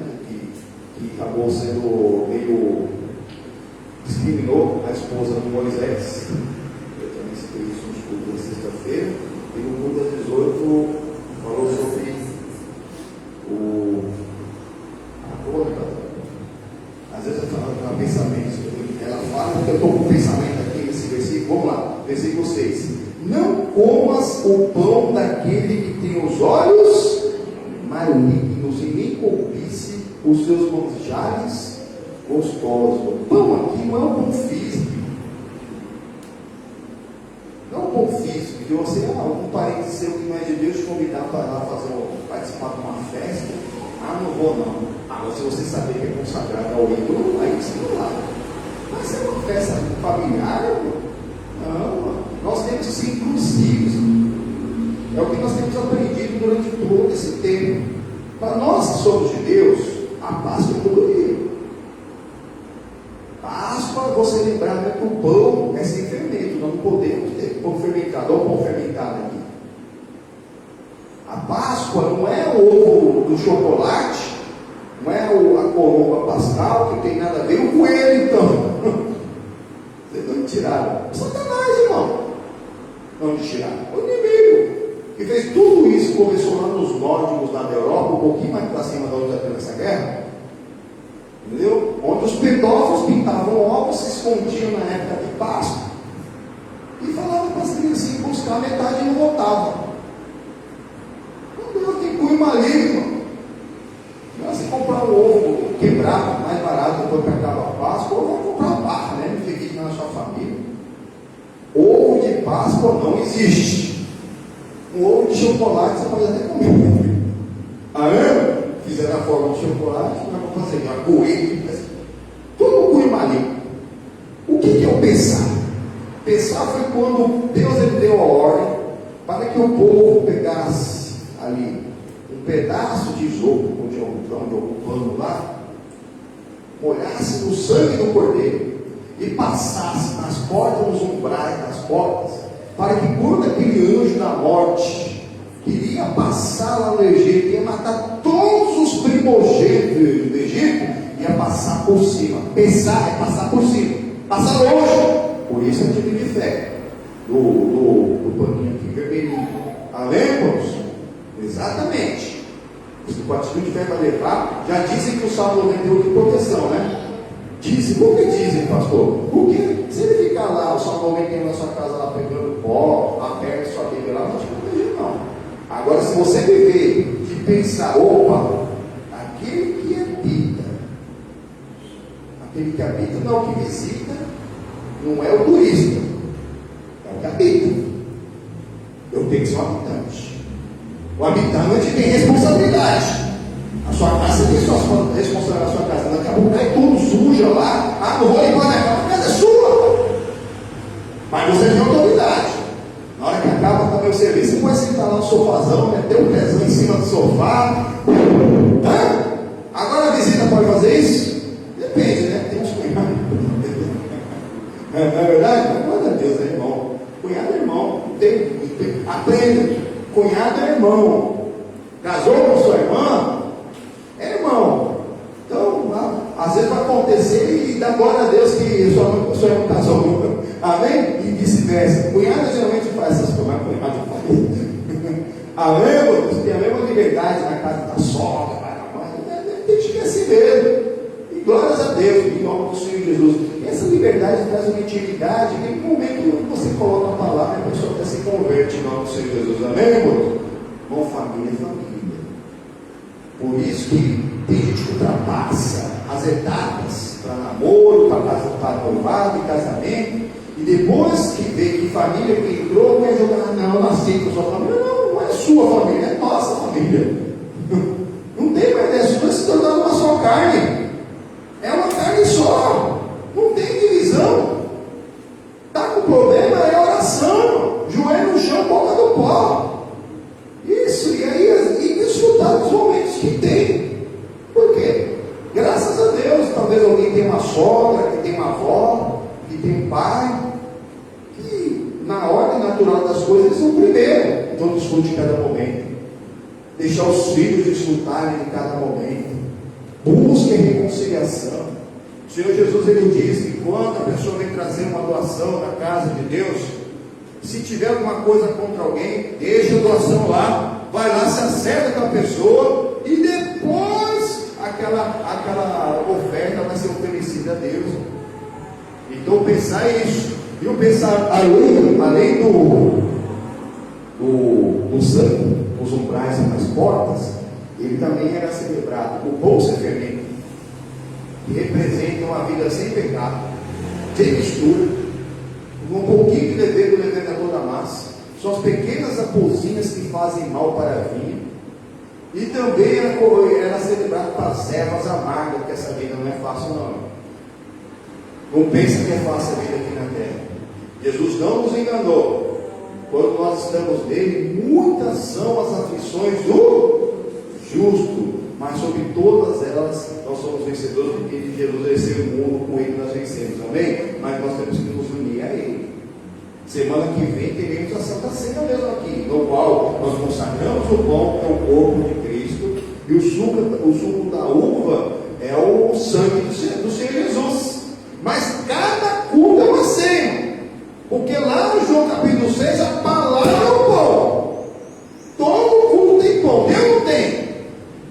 Speaker 1: que acabou sendo meio discriminou a esposa do Moisés. Eu também citei isso nos cultos da sexta-feira. E no culto das 18 falou sobre às vezes eu falo pensamento, ela fala porque eu estou com um pensamento aqui nesse versículo. Vamos lá, versículo 6. Não comas o pão daquele que tem os olhos malignos e nem cobice os seus manjares gostosos. O pão aqui não é um pão físico. Não é um pão físico, que você, algum parente seu que não é de Deus, te convidar para ir lá participar de uma festa. Não vou não. Mas se você saber que é consagrado ao ídolo, aí você não vai. Mas é uma festa familiar, não. Nós temos que ser inclusivos. É o que nós temos aprendido durante todo esse tempo. Para nós que somos de Deus, a Páscoa é colorida. Páscoa, você lembrar que o pão é sem fermento. Nós não podemos ter pão fermentado. Olha o pão fermentado aqui. A Páscoa não é o ovo do chocolate, não é a coroa pascal, que tem nada a ver. O coelho, então. Vocês não tiraram. Satanás, irmão. Não tiraram. O inimigo que fez tudo isso, começou lá nos nórdicos, lá da Europa, um pouquinho mais para cima da onde está tendo essa guerra. Entendeu? Onde os pedófilos pintavam ovos, se escondiam na época de Páscoa e falavam para as crianças buscar, metade e não voltavam. Não tem cunho maligno. Se comprar um ovo quebrado, mais barato, depois que acaba a Páscoa, ou vai comprar barra, né? Não fique na sua família. Ovo de Páscoa não existe. Um ovo de chocolate você pode até comer. Fizeram a forma de chocolate, não vai fazer uma coelho. Tudo cunho maligno. O que é o pensar? Pensar foi quando Deus ele deu a ordem para que o povo pegasse ali um pedaço de isopo, onde algum pano lá, molhasse no sangue do cordeiro e passasse nas portas, nos umbrais das portas, para que quando aquele anjo da morte queria passar lá no Egito, ia matar todos os primogênitos do Egito, ia passar por cima. Pensar é passar por cima, passar longe. Por isso é tipo de fé do paninho aqui vermelhinho. Amém, irmãos? Exatamente. O atitude de fé vai levar. Já dizem que o Salmo 91 tem proteção, né? Dizem. Por que dizem, pastor? Porque se ele ficar lá, o Salmo 91 na sua casa, lá pegando pó, a perna sua Bíblia lá, não te proteger, não. Agora, se você viver de pensar, opa, aquele que habita não é o que visita, não é o turista, é o que habita. Eu tenho que ser um habitante. O habitante tem responsabilidade. A sua casa tem sua responsabilidade na sua casa. Daqui a pouco cai tudo suja lá. Não vou limpar minha casa. A casa é sua. Mas você tem autoridade. Na hora que a meu serviço, você pode sentar lá no sofazão, né? Ter um pezão em cima do sofá. Hã? Agora a visita pode fazer isso? Depende, né? Tem uns cunhados. Não é verdade? Glória a Deus, é irmão. Cunhado é irmão. Aprenda. Cunhado é irmão. Casou com sua irmã? É irmão. Então, às vezes vai acontecer e dá glória a Deus que sua irmã casou. Amém? E vice-versa. Cunhado geralmente faz essas coisas, mas cunhado faz. Amém, irmãos? Tem a mesma liberdade na casa da sogra, da mãe. Tem que assim mesmo. E glórias a Deus, em nome do Senhor Jesus. E essa liberdade traz uma intimidade. Tem um momento que você coloca a palavra e a pessoa até se converte em nome do Senhor Jesus. Amém, irmãos? Bom, família é família. Por isso que tem gente que ultrapassa as etapas para namoro, para noivado e casamento, e depois que vê que família que entrou, quer jogar, não, eu nasci com sua família. Não é sua família, é nossa família. Não tem mais, é sua, se tornando uma só carne. É uma carne só. Não tem divisão. Está com problema, é oração. Joelho no chão, boca do pó. Isso, e aí, e desfrutar dos momentos que tem. Por quê? Graças a Deus, talvez alguém tenha uma sogra, que tem uma avó, que tem um pai, que na ordem natural das coisas eles são primeiro. Então desfrute de cada momento. Deixar os filhos desfrutarem de cada momento. Busque a reconciliação. O Senhor Jesus, ele diz que quando a pessoa vem trazer uma doação da casa de Deus, se tiver alguma coisa contra alguém, deixa a doação lá, vai lá, se acerta com a pessoa e depois aquela oferta vai ser oferecida a Deus. Então pensar isso, e pensar além do sangue, os umbrais e as portas, ele também era celebrado o pão sem fermento, que representa uma vida sem pecado, sem mistura, um pouquinho de levedo do levedador da massa. São as pequenas apozinhas que fazem mal para a vinha. E também era celebrado para as ervas amargas, porque essa vida não é fácil não. Não pensa que é fácil a vida aqui na terra. Jesus não nos enganou. Quando nós estamos nele, muitas são as aflições do justo, mas sobre todas elas nós somos vencedores, porque Jesus venceu o mundo, com ele nós vencemos, amém? Mas nós temos que nos unir a ele. Semana que vem teremos a Santa Ceia mesmo aqui, no qual nós consagramos o pão, que é o corpo de Cristo, e o suco da uva é o sangue do Senhor Jesus. Mas cada culto é uma ceia, porque lá no João capítulo 6 a palavra é o pão. Todo culto tem pão, Deus não tem?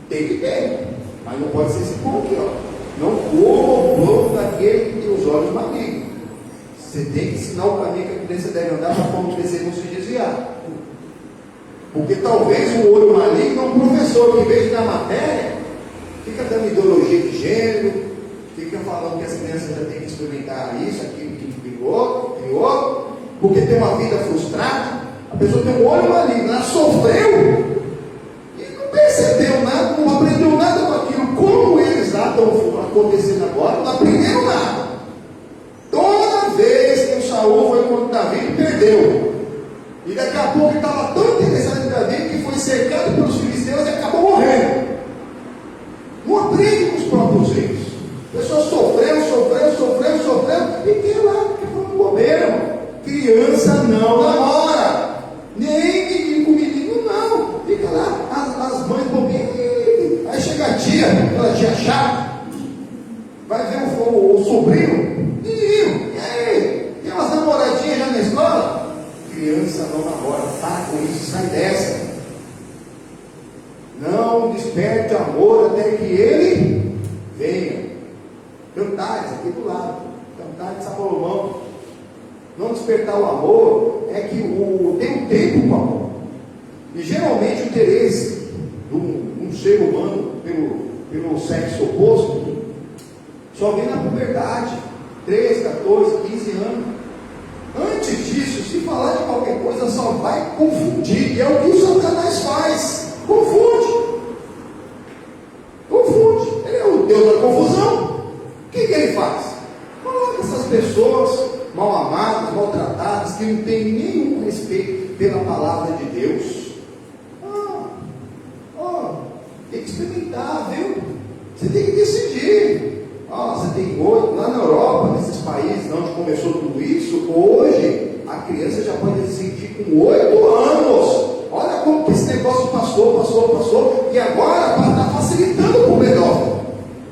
Speaker 1: Tem que ter, mas não pode ser esse pão aqui, ó. Não coma o pão daquele que tem os olhos malignos. Você tem que ensinar o caminho que a criança deve andar para quando crescer não se desviar. Porque talvez o olho maligno é um professor que, em vez de dar matéria, fica dando ideologia de gênero, fica falando que as crianças já têm que experimentar isso, aquilo que criou, porque tem uma vida frustrada. A pessoa tem um olho maligno, ela sofreu e não percebeu nada, não aprendeu nada com aquilo, como eles lá estão acontecendo agora, não aprenderam nada. Toda vez que o Saul foi contra Davi, ele perdeu. E daqui a pouco ele estava tão interessado em Davi que foi cercado pelos filisteus e acabou morrendo. Não aprende com os próprios erros. A pessoa sofreu e tem lá, que foi um bobeiro. Criança não namora, nem menino com menino não. Fica lá, as mães bobinhas. Aí chega a tia, aquela tia chata, vai ver o sobrinho. Menino, e aí? Tem umas namoradinhas já na escola? Criança não namora, para com isso, sai dessa. Não desperte amor até que ele venha. Cantares, aqui do lado, Cantares de Salomão. Não despertar o amor é que tem um tempo para o amor. E geralmente o interesse de um ser humano pelo sexo oposto só vem na puberdade. 13, 14, 15 anos. Antes disso, se falar de qualquer coisa, só vai confundir. E é o que o Satanás faz. Confunde. Ele é o Deus da confusão. O que ele faz? Coloca essas pessoas mal amadas, maltratadas, que não têm nenhum respeito. pela palavra de Deus? Tem que experimentar, viu? Você tem que decidir. Você tem 8, lá na Europa, nesses países onde começou tudo isso, hoje a criança já pode decidir com 8 anos. Olha como que esse negócio passou, e agora está facilitando para o pedófilo.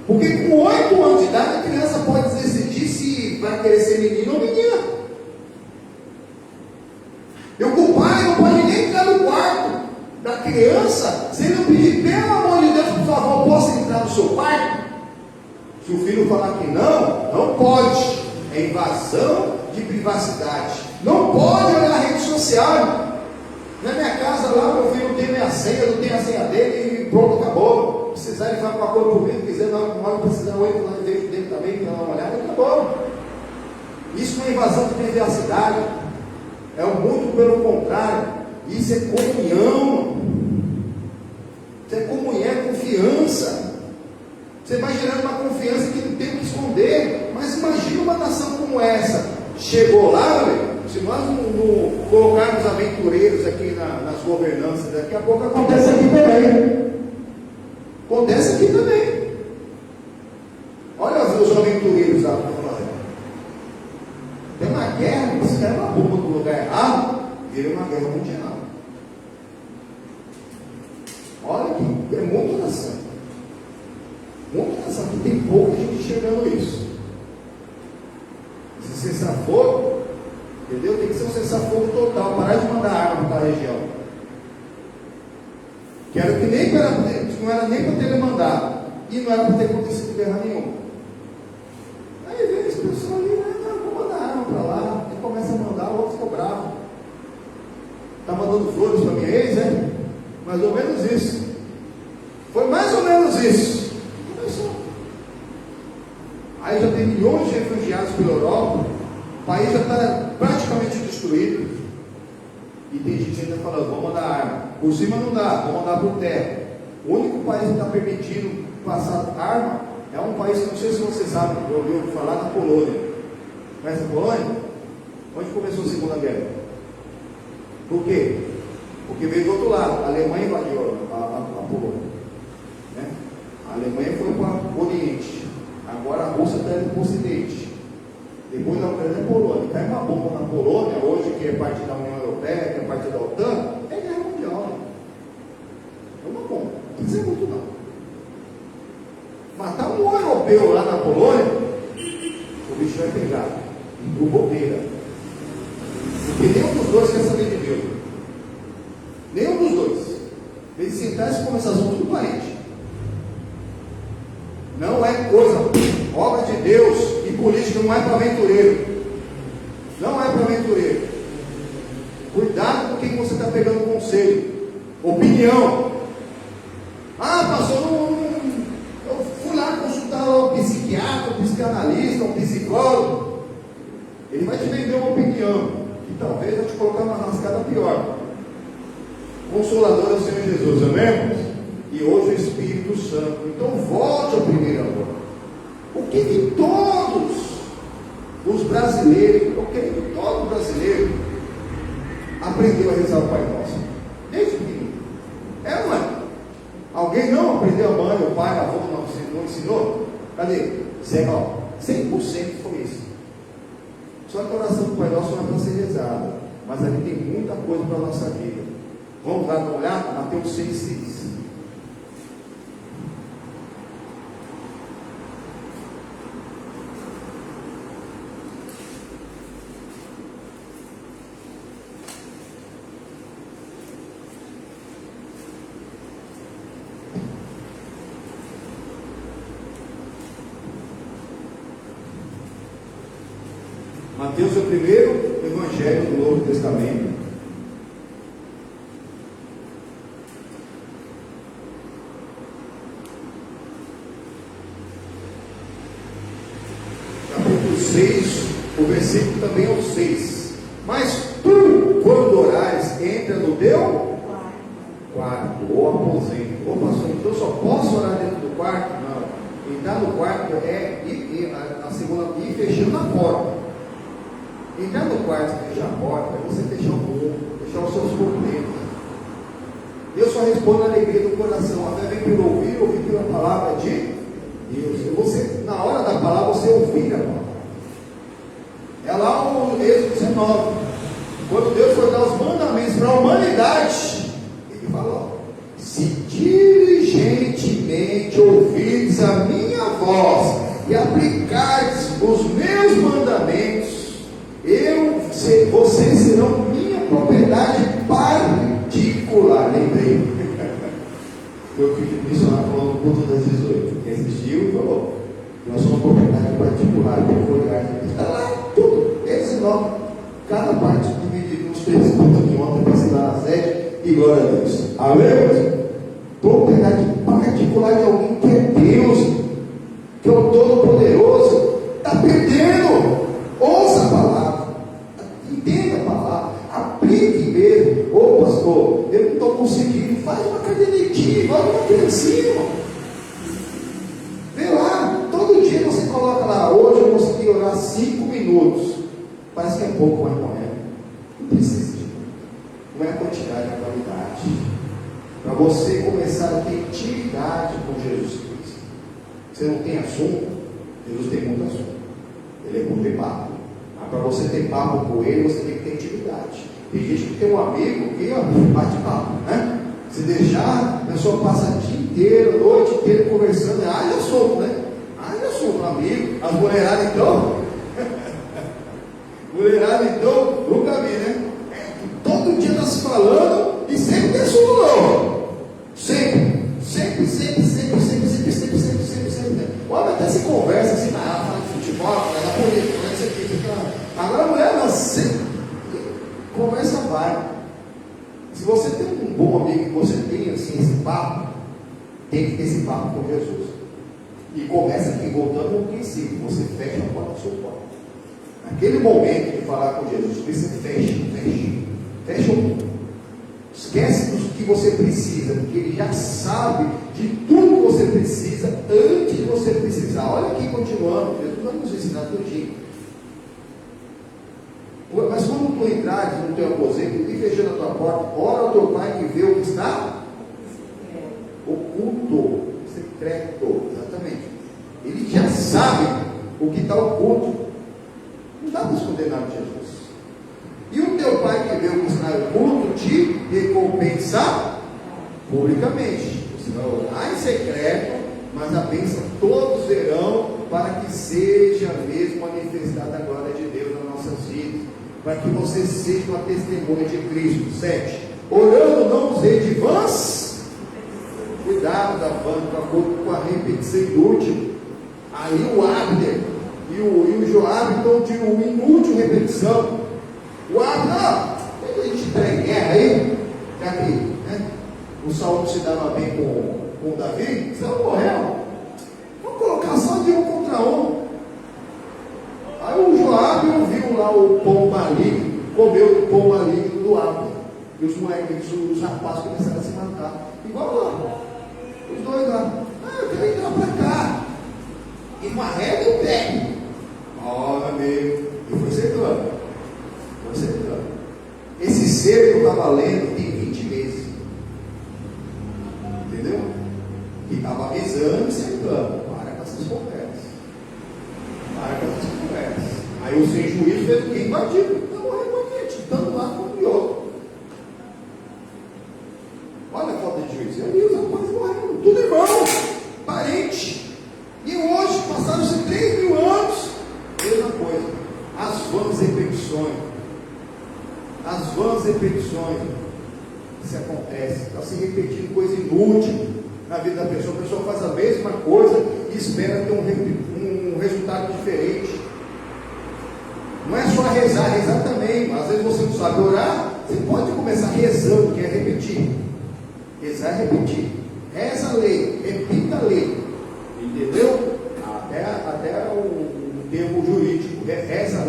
Speaker 1: Porque com 8 anos de idade a criança pode decidir se vai querer ser menino ou menina. E o pai não pode nem entrar no quarto da criança se ele não pedir, pelo amor de Deus, por favor, posso entrar no seu quarto? Se o filho falar que não pode. É invasão de privacidade. Não pode olhar a rede social. Na minha casa lá, meu filho não tem minha senha, não tem a senha dele e pronto, acabou. Se precisar, ele vai com a cor por mim, se quiser, não precisar, eu entro lá dentro também, para dar uma olhada, acabou. Isso não é invasão de privacidade. É muito pelo contrário. Isso é comunhão. Isso é comunhão, é confiança. Você vai gerando uma confiança que não tem o que esconder. Mas imagina uma nação como essa. Chegou lá, se nós não colocarmos aventureiros aqui nas governanças, daqui a pouco acontece aqui também. Acontece aqui também. Olha os aventureiros lá. Tem uma guerra, você quer uma bomba no lugar errado, vira uma guerra mundial. Olha que é muita nação. Muita nação, que tem pouca gente enxergando isso. Esse cessar-fogo, entendeu? Tem que ser um cessar-fogo total, parar de mandar arma para a região. Que era que nem para, não era nem para ter mandado, e não era para ter acontecido guerra nenhuma. Aí vem esse pessoal ali, vou mandar arma para lá, e começa a mandar, o outro ficou bravo. Está mandando flores para minha ex, é? Mais ou menos isso. Foi mais ou menos isso. Começou. Aí já tem milhões de refugiados pela Europa, o país já está praticamente destruído. E tem gente ainda falando, vamos mandar arma. Por cima não dá, vamos mandar por terra. O único país que está permitindo passar arma é um país que não sei se você sabe, eu ouvi falar, na Polônia. Conhece a Polônia? Onde começou a Segunda Guerra? Por quê? Porque veio do outro lado, a Alemanha invadiu a Polônia. Né? A Alemanha foi para o Oriente, agora a Rússia está indo para o Ocidente. Depois da Ucrânia é a Polônia. Cai uma bomba na Polônia, hoje que é parte da União Europeia, que é parte da OTAN, é guerra mundial. É uma bomba, não tem que ser muito não. Matar um europeu lá na Polônia, o bicho vai pegar, por bobeira. Porque nenhum dos dois quer saber de Deus. Nenhum dos dois. Eles sentarem e conversação tudo parente. Não é coisa, obra de Deus e política não é para aventureiro. Não é para aventureiro. Cuidado com quem você está pegando conselho. Opinião. Pastor, eu fui lá consultar um psiquiatra, um psicanalista, um psicólogo. Ele vai te vender uma opinião, que talvez vai te colocar numa rascada pior. Consolador é o Senhor Jesus, amém? E hoje o Espírito Santo. Então volte ao primeiro amor. O que todos os brasileiros, eu creio que todo brasileiro aprendeu a rezar o Pai Nosso, desde pequeno. É, não é? Alguém não aprendeu, a mãe, o pai, a avó não ensinou? Cadê? 100% foi isso. Só que a oração do Pai Nosso não é para ser rezada, mas ali tem muita coisa para a nossa vida. Vamos dar uma olhada? Mateus 6,6. Mateus é o primeiro evangelho do Novo Testamento. Capítulo 6, o versículo também é o 6. Mas tu, quando orares, entra no teu quarto, ou aposento. Ô pastor, então eu só posso orar dentro do quarto? Não. Entrar no quarto é a segunda, ir fechando a porta. Entrar no quarto e fechar a porta é você fechar o mundo, deixar os seus contentos. Deus só responde na alegria do coração. A fé vem pelo ouvir, ouvir pela palavra de Deus. E você, na hora da palavra, você ouvir a palavra. É lá o Êxodo 19. Quando Deus foi dar os mandamentos para a humanidade, Ele falou: se diligentemente ouvirdes a minha voz e aplicardes os meus mandamentos, vocês serão minha propriedade particular. Lembrei. Meu filho missionário falou no culto das 18. Quem assistiu falou: nós somos propriedade particular, peculiar. Está lá tudo, esse nome, cada parte dividido nos 3 pontos de ontem, para se dar a sede, e glória a Deus. Amém? Propriedade particular de alguém que é Deus, que é o Todo-Poderoso. Está perdendo. Ouça a palavra, entenda a palavra, aplique mesmo. Ô pastor, eu não estou conseguindo. Faz uma cadernetinha, igual uma criancinha, irmão. Vê lá, todo dia você coloca lá: hoje eu consegui orar 5 minutos. Parece que é pouco, mas não é. Não precisa de. Não é a quantidade, é a qualidade. Para você começar a ter intimidade com Jesus Cristo. Você não tem assunto? Jesus tem muito assunto. Ele é bom ter papo. Mas para você ter papo com Ele, você tem que ter intimidade. Tem gente que tem um amigo que bate papo, né? Se deixar, a pessoa passa o dia inteiro, a noite inteira conversando. Haja assunto, né? Haja assunto, um amigo. As mulheradas então. Mulherada então, nunca vi, né? Todo dia está se falando e sempre tem assunto novo. Sempre. Olha, até se conversa assim, fala de futebol, fala da política, fala disso aqui. Agora a mulher não, sempre conversa vai. Se você tem um bom amigo que você tem assim, esse papo, tem que ter esse papo com Jesus. E começa aqui, voltando no princípio, você fecha a porta do seu quarto. Naquele momento de falar com Jesus, você fecha o mundo. Esquece do que você precisa, porque Ele já sabe de tudo que você precisa antes de você precisar. Olha aqui, continuando, Jesus vai nos ensinar tudinho. Mas quando tu entrares no teu aposento e fechando a tua porta, ora ao teu Pai que vê o que está oculto, secreto, exatamente. Ele já sabe o que está oculto. Não dá para esconder nada de Jesus. E o teu Pai que vê o que está oculto te recompensa publicamente. Você vai orar em secreto, mas a bênção todos verão, para que seja mesmo manifestada a glória de Deus nas nossas vidas, para que você seja uma testemunha de Cristo. 7. Orando não usei de vãs. Cuidado da vã, com a repetição inútil. Aí o Abner e o Joabe estão de uma inútil repetição. O Abner, tem a gente entrar em guerra aí, já que o Saul se dava bem com o Davi, Saul morreu. Vamos colocar só de 1 contra 1. Aí o Joabe ouviu lá o pão maligno, comeu o pão maligno do Abner. E os moleques, os rapazes começaram a se matar. Igual lá, os dois lá. Eu quero entrar para cá. E uma régua e pé. Olha, meu. E foi secando. Esse cerco que eu estava lendo tem 20 meses. Entendeu? E estava avisando e cercando. Para com essas conversas. Aí o sem juízo fez o quê? Invadiu. Está morrendo com a gente, tanto lá quanto de outro. Olha a falta de juízo. E aí os rapazes morrendo. Tudo irmão, parente. E hoje, passaram-se 3.000 anos. Mesma coisa. As vãs repetições. Isso acontece. Está se repetindo coisa inútil na vida da pessoa. A pessoa faz a mesma coisa e espera ter um resultado diferente. Não é só rezar também. Às vezes você não sabe orar. Você pode começar rezando, que é repetir. Rezar é repetir. Reza a lei, repita a lei. Entendeu? Até o termo jurídico. Reza a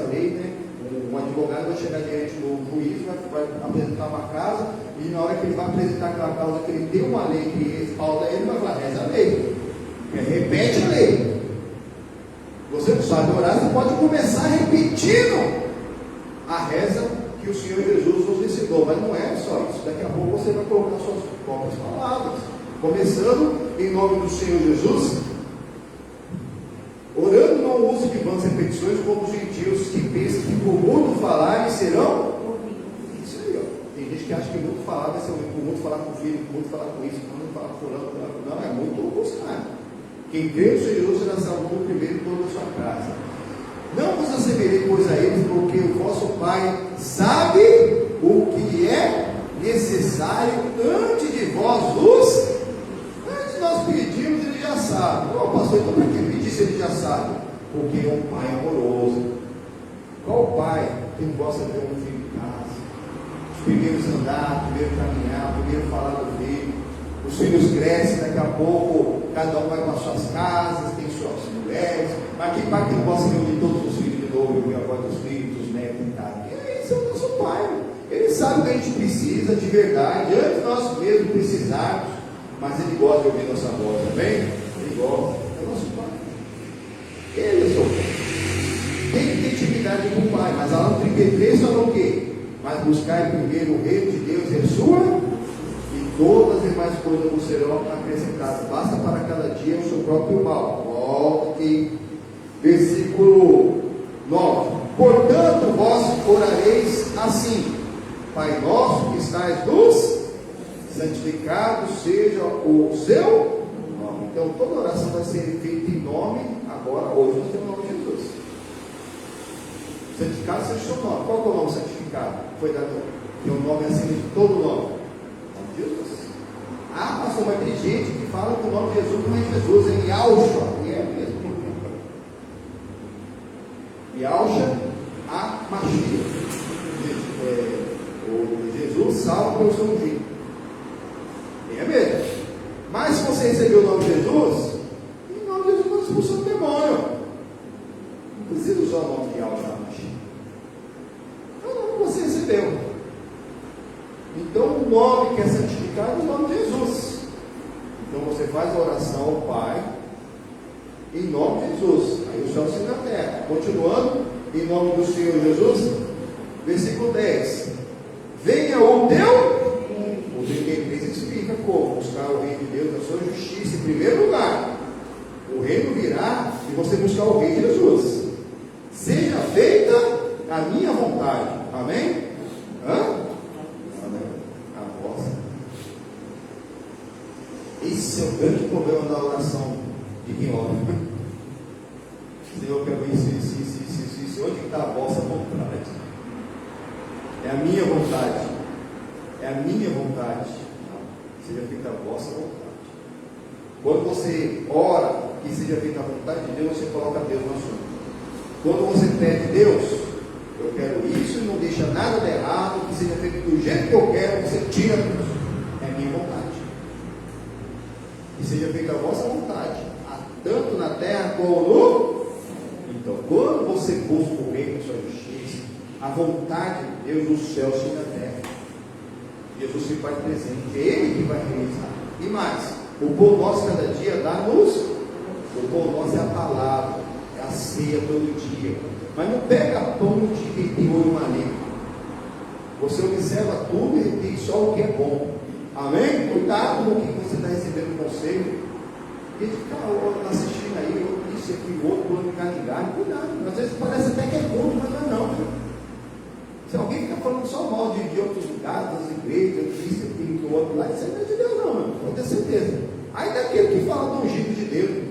Speaker 1: lei, né? Um advogado vai chegar diante do juiz, vai apresentar uma causa, e na hora que ele vai apresentar aquela causa que ele tem uma lei que respalda ele, vai falar: reza a lei. Repete a lei. Você não sabe orar, você pode começar repetindo a reza que o Senhor Jesus nos ensinou. ensinou, mas não é só isso. Daqui a pouco você vai colocar suas próprias palavras. Começando em nome do Senhor Jesus, orando não use de vãs repetições como os gentios que pensam que por muito falar serão. Isso aí, ó. Tem gente que acha que muito falar vai ser por muito falar com o filho, por muito falar com isso, por muito falar com fulano. Não, é muito o contrário. Quem crê no Senhor Jesus será salvo primeiro em toda a sua casa. Não vos assemelhei, pois, a eles, porque o vosso Pai sabe o que é necessário antes de vós os. Antes de nós pedirmos, ele já sabe. Não, pastor, então para que pedir se ele já sabe? Porque é um Pai amoroso. Qual pai que não gosta de ter um filho em casa? Os primeiros andar, primeiro caminhar, primeiro falar do filho. Os filhos crescem, daqui a pouco cada um vai para as suas casas, tem suas mulheres. Mas que pai que não gosta de reunir todos os filhos de novo, e agora dos filhos, dos netos e tal? Esse é o nosso pai. Ele sabe o que a gente precisa de verdade, antes de nós mesmos precisarmos. Mas ele gosta de ouvir nossa voz, amém? Ele gosta, é o nosso pai. Ele é o seu pai. Tem que ter intimidade com o pai. Mas lá no 33 falou o quê? Mas buscai primeiro o reino de Deus e a sua, e todas as demais coisas vos serão acrescentadas. Basta para cada dia o seu próprio mal. Volta aqui. Versículo 9. Portanto, vós orareis assim: Pai nosso que estais nos, santificado seja o seu nome. Então toda oração vai ser feita em nome. Agora, hoje nós temos o nome de Jesus. Santificado seja o seu nome. Qual é o nome santificado? Foi dado, tem um nome acima de todo nome. O nome de Jesus. Ah, pastor, mas tem gente que fala que o nome de Jesus não é Jesus, é Yahshua. E é mesmo. Yahshua a Mashiach. O Jesus salva pelo seu ungido. É mesmo. Mas se você recebeu o nome de Jesus, em nome de Jesus você expulsou o demônio. Não precisa usar o nome de Yahshua a Mashiach. É o nome que você recebeu. Então o nome que é santificado é o nome de Jesus. Então você faz a oração ao Pai em nome de Jesus. Aí o céu se na terra. Continuando, em nome do Senhor Jesus, versículo 10. Venha o teu. O 33 explica como buscar o reino de Deus, a sua justiça em primeiro lugar. O reino virá e você buscar o rei Jesus. Seja feita a minha vontade. Amém? Hã? A vossa. Esse é o grande problema da oração de quem ora. Senhor, eu quero isso. Onde está a vossa vontade? É a minha vontade. É a minha vontade. Não. Seja feita a vossa vontade. Quando você ora que seja feita a vontade de Deus, você coloca Deus no assunto. Quando você pede, Deus, eu quero isso e não deixa nada de errado, que seja feito do jeito que eu quero, você tira Deus. É a minha vontade. Que seja feita a vossa vontade, tanto na terra como no. Então, quando você busca o reino da sua justiça, a vontade de Deus no céu e na terra, Jesus se faz presente, é Ele que vai realizar. E mais, o pão nosso cada dia dá-nos, o pão nosso é a palavra, é a ceia todo dia. Mas não pega pão de tem olho maligno. Você observa tudo e tem só o que é bom. Amém? Cuidado com o que você está recebendo conselho. Ele fica assistindo aí, isso aqui, o outro, plano de carne, cuidado. Às vezes parece até que é bom, mas não é não. Viu? Se alguém fica falando só mal de outros lugares, das igrejas, isso aqui, do outro lado, isso não é de Deus não, meu. Pode ter certeza. Aí daquele que fala do ungido de Deus,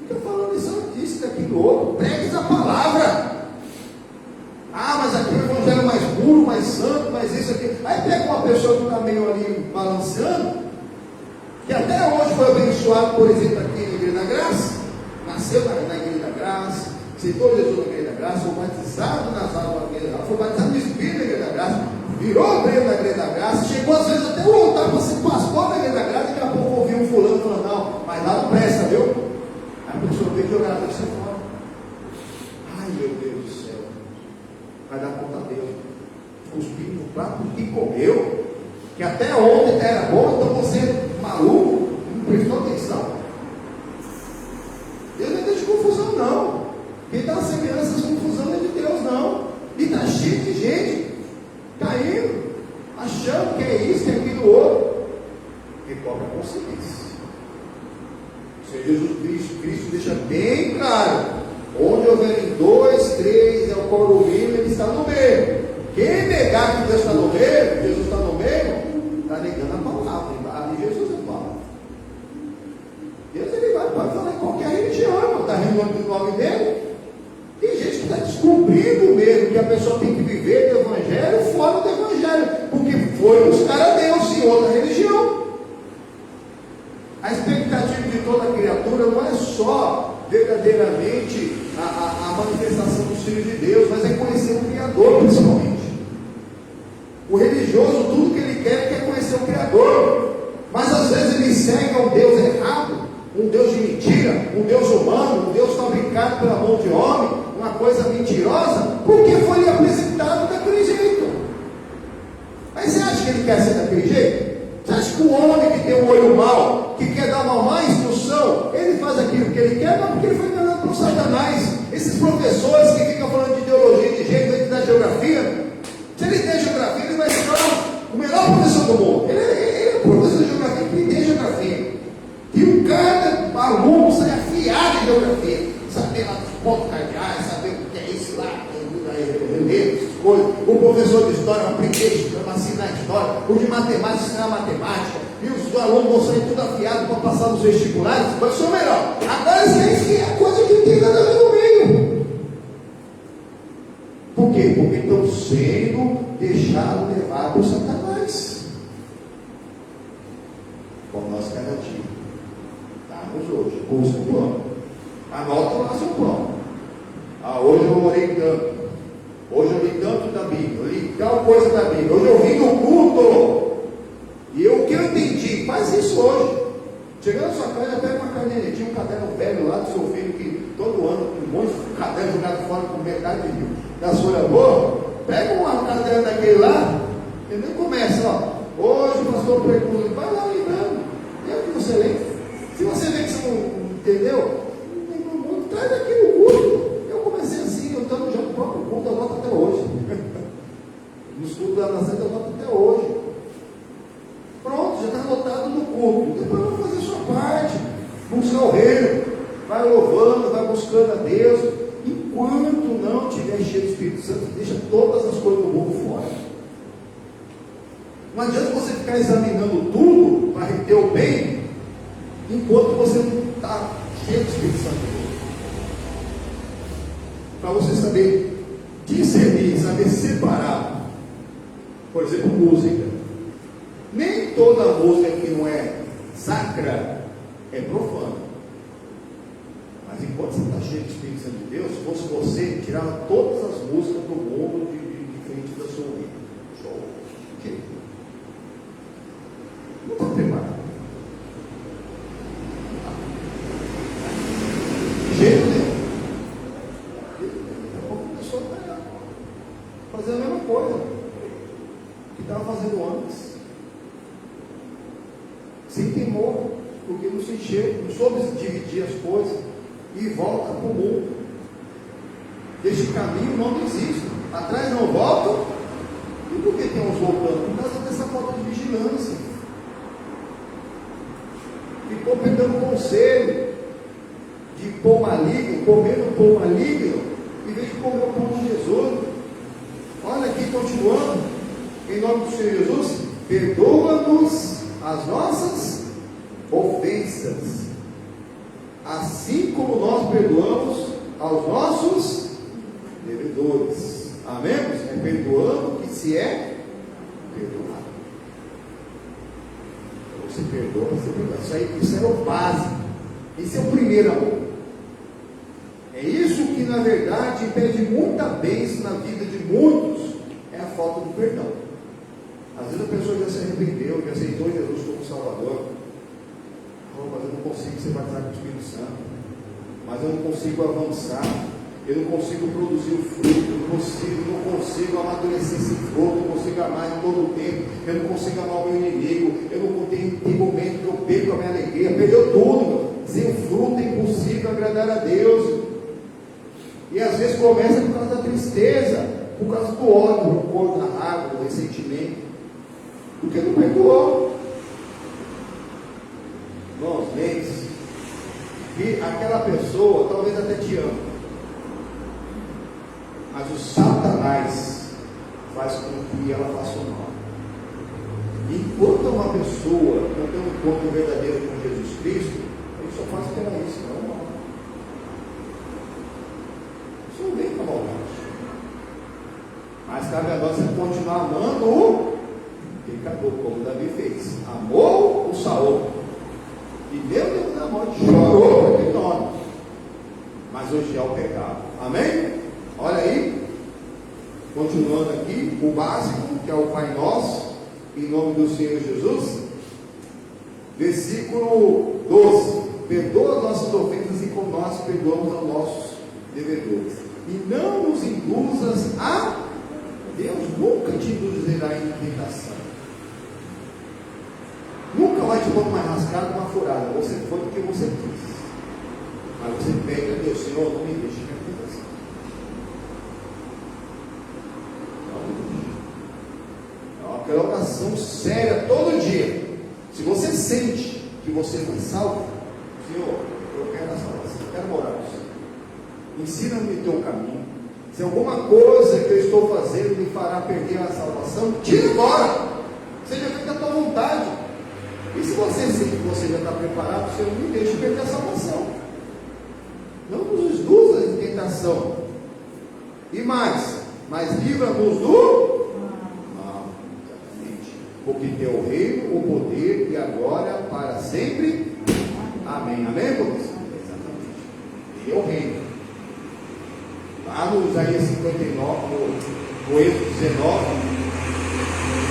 Speaker 1: fica falando isso, daquilo, outro, pregue a palavra. Ah, mas aqui o evangelho é mais puro, mais santo, mais isso aqui. Aí pega uma pessoa que está meio ali balanceando, que até hoje foi abençoado, por exemplo, aqui na Igreja da Graça, nasceu na Igreja da Graça, aceitou Jesus na Igreja da Graça, foi batizado nas águas da Igreja da Graça, foi batizado no Espírito da Igreja da Graça, virou obreiro da Igreja da Graça, chegou às vezes até o altar para ser pastor da Igreja da Graça, e daqui a pouco ouviu um fulano falando, não, mas lá não presta, viu? Aí a pessoa veio jogar a pessoa fora. Ai meu Deus do céu, vai dar conta a Deus, cuspindo no prato que comeu, que até ontem era bom, então você maluco, não prestou atenção. Deus não é Deus de confusão não. Quem está semelhando essas confusões não é de Deus não. E está cheio de gente caindo. achando que é isso, que é aquilo outro. Recobre a consciência. O Senhor Jesus Cristo deixa bem claro: onde houver 2, 3, é o quórum mínimo, ele está no meio. Quem negar que Deus está no meio, Jesus está no meio, está negando a palavra. Ali Jesus é a palavra. Deus ele pode falar em qualquer religião, está renovando o nome dele. Tem gente que está descobrindo mesmo que a pessoa tem que viver do Evangelho fora do Evangelho, porque foi buscar a Deus em outra religião. A expectativa de toda criatura não é só verdadeiramente a manifestação dos filhos de Deus, mas é conhecer o Criador principalmente. O religioso, tudo que ele quer é conhecer o Criador, mas às vezes ele segue a um Deus errado, um Deus de mentira, um Deus humano, um Deus fabricado pela mão de homem, uma coisa mentirosa, porque foi lhe apresentado daquele jeito. Mas você acha que ele quer ser daquele jeito? Você acha que o homem que tem um olho mau, que quer dar uma má instrução, ele faz aquilo que ele quer? Não, porque ele foi enganado por Satanás. Esses professores que ficam falando de ideologia, de jeito, de da geografia, se ele tem geografia, ele vai ser o melhor professor do mundo. Ele é professor de geografia, que tem geografia. E o cada aluno sai afiado em geografia, saber lá dos pontos cardeais, saber o que é isso lá, relevo, essas coisas. O professor de história vai aprender para ensinar a história, o de matemática ensinar a matemática, e os alunos vão sair tudo afiados para passar nos vestibulares, vai ser o melhor. Agora isso é a coisa que tem nada a ver no meio. Por quê? Porque estão sendo deixados levar por Satanás. Como nós cada dia. Estamos hoje, busca o plano. Anota lá seu plano. Hoje eu orei tanto. Hoje eu li tanto da Bíblia. Eu li tal coisa da Bíblia. Hoje eu vim no culto. E o que eu entendi? Faz isso hoje. Chegando na sua casa, pega uma cadernetinha, um caderno velho lá do seu filho, que todo ano tem um monte de caderno jogado fora com metade das folhas boas. Pega uma caderno daquele lá, e nem começa, ó. Hoje o pastor pregou, vai lá lembrando. É o que você lê. Se você vê que você não entendeu, traz aqui no culto. Eu comecei assim, eu estando já no próprio culto, eu noto até hoje. Nos cultos da nação, eu noto até hoje. Pronto, já está anotado no culto. Depois vai fazer a sua parte, buscar o reino, vai louvando, vai buscando a Deus. Enquanto não estiver cheio do Espírito Santo, deixa todas as coisas do mundo fora. Não adianta você ficar examinando tudo para reter o bem, enquanto você não está cheio do Espírito Santo. Para você saber discernir, saber separar. Por exemplo, música. Nem toda música que não é sacra é profana. Mas enquanto você está cheio do Espírito Santo de Deus, se fosse você, tirava todas as músicas do mundo de frente da sua vida. Show. Okay. Não está preparado. De jeito nenhum. Daqui a pouco a pessoa está fazendo a mesma coisa que estava fazendo antes. Sem temor, porque não se encheu, não soube dividir as coisas e volta para o mundo. Deste caminho não desiste. Atrás não volta. E por que tem uns voltando? Por causa dessa falta de vigilância. Ficou pegando conselho de pão maligno, comendo pão maligno, em vez de comer o pão de Jesus. Olha aqui, continuando, em nome do Senhor Jesus, perdoa-nos as nossas ofensas, assim como nós perdoamos aos nossos devedores. Amém? É perdoando que se é perdoado. Você perdoa, você perdoa. Isso é o básico. Esse é o primeiro amor. É isso que na verdade impede muita bênção na vida de muitos. É a falta do perdão. Às vezes a pessoa já se arrependeu, já aceitou Jesus como Salvador. Mas eu não consigo ser batizado com o Espírito Santo. Mas eu não consigo avançar. Eu não consigo produzir o fruto. Eu não consigo amadurecer esse fruto. Eu não consigo amar em todo o tempo. Eu não consigo amar o meu inimigo. Eu não tenho momento que eu perco a minha alegria. Perdeu tudo. Sem o fruto é impossível agradar a Deus. E às vezes começa por causa da tristeza, por causa do ódio, do rancor, da raiva, do ressentimento. Porque não perdoou. Irmãos, lembre-se que aquela pessoa talvez até te ama, mas o Satanás faz com que ela faça o mal. Enquanto uma pessoa não tem um encontro verdadeiro com Jesus Cristo, ele só faz pela isso, não mal. Isso não vem com a maldade. Mas cabe a nós continuar amando o pecador, como Davi fez. Amou o Saul. E Deus na morte chorou aquele nome. Mas hoje é o pecado. Amém? Olha aí. Continuando aqui, o básico, que é o Pai Nosso, em nome do Senhor Jesus. Versículo 12. Perdoa nossas ofensas e como nós perdoamos aos nossos devedores. E não nos induzas a... Deus nunca te induzirá em tentação. Nunca vai te pôr uma rascada, uma furada. Você foi porque você quis. Mas você pede a Deus, Senhor, não me deixe em tentação. É uma colocação séria todo dia. Se você sente que você foi salvo, Senhor, eu quero a salvação, eu quero morar com você. Ensina-me o teu caminho. Se alguma coisa que eu estou fazendo me fará perder a salvação, tira embora. Seja feita a tua vontade. E se você sente que você já está preparado, Senhor, não me deixe perder a salvação. Não nos induza em tentação. E mais, mas livra-nos do mal. Exatamente. Porque teu reino, o poder e a glória para sempre. Amém. Amém, professor? Exatamente. E é o reino. Lá no Isaías 59, no Êxodo 19,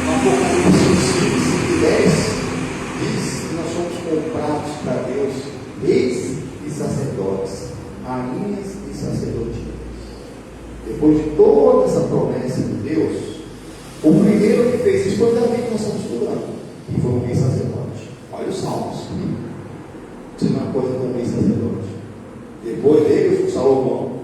Speaker 1: no Apocalipse 5 e 10, diz que nós somos comprados para Deus, reis e sacerdotes, rainhas e sacerdotisas. Depois de toda essa promessa de Deus, o primeiro que fez isso foi Davi, que nós estamos estudando, e foi um rei sacerdote. Olha os salmos. Isso é uma coisa com um rei sacerdote. Depois dele, o Salomão.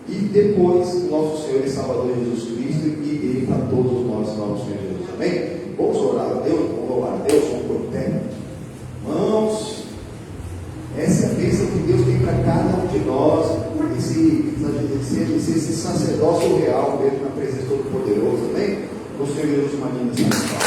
Speaker 1: E depois, o nosso Senhor e Salvador Jesus Cristo, e Ele para todos nós, nosso Senhor Jesus. Amém? Vamos orar a Deus, vamos louvar a Deus, vamos por terra. Irmãos, essa é a bênção que Deus tem para cada um de nós, esse sacerdócio real mesmo na presença do Todo-Poderoso. Amém? O Senhor Jesus Maria está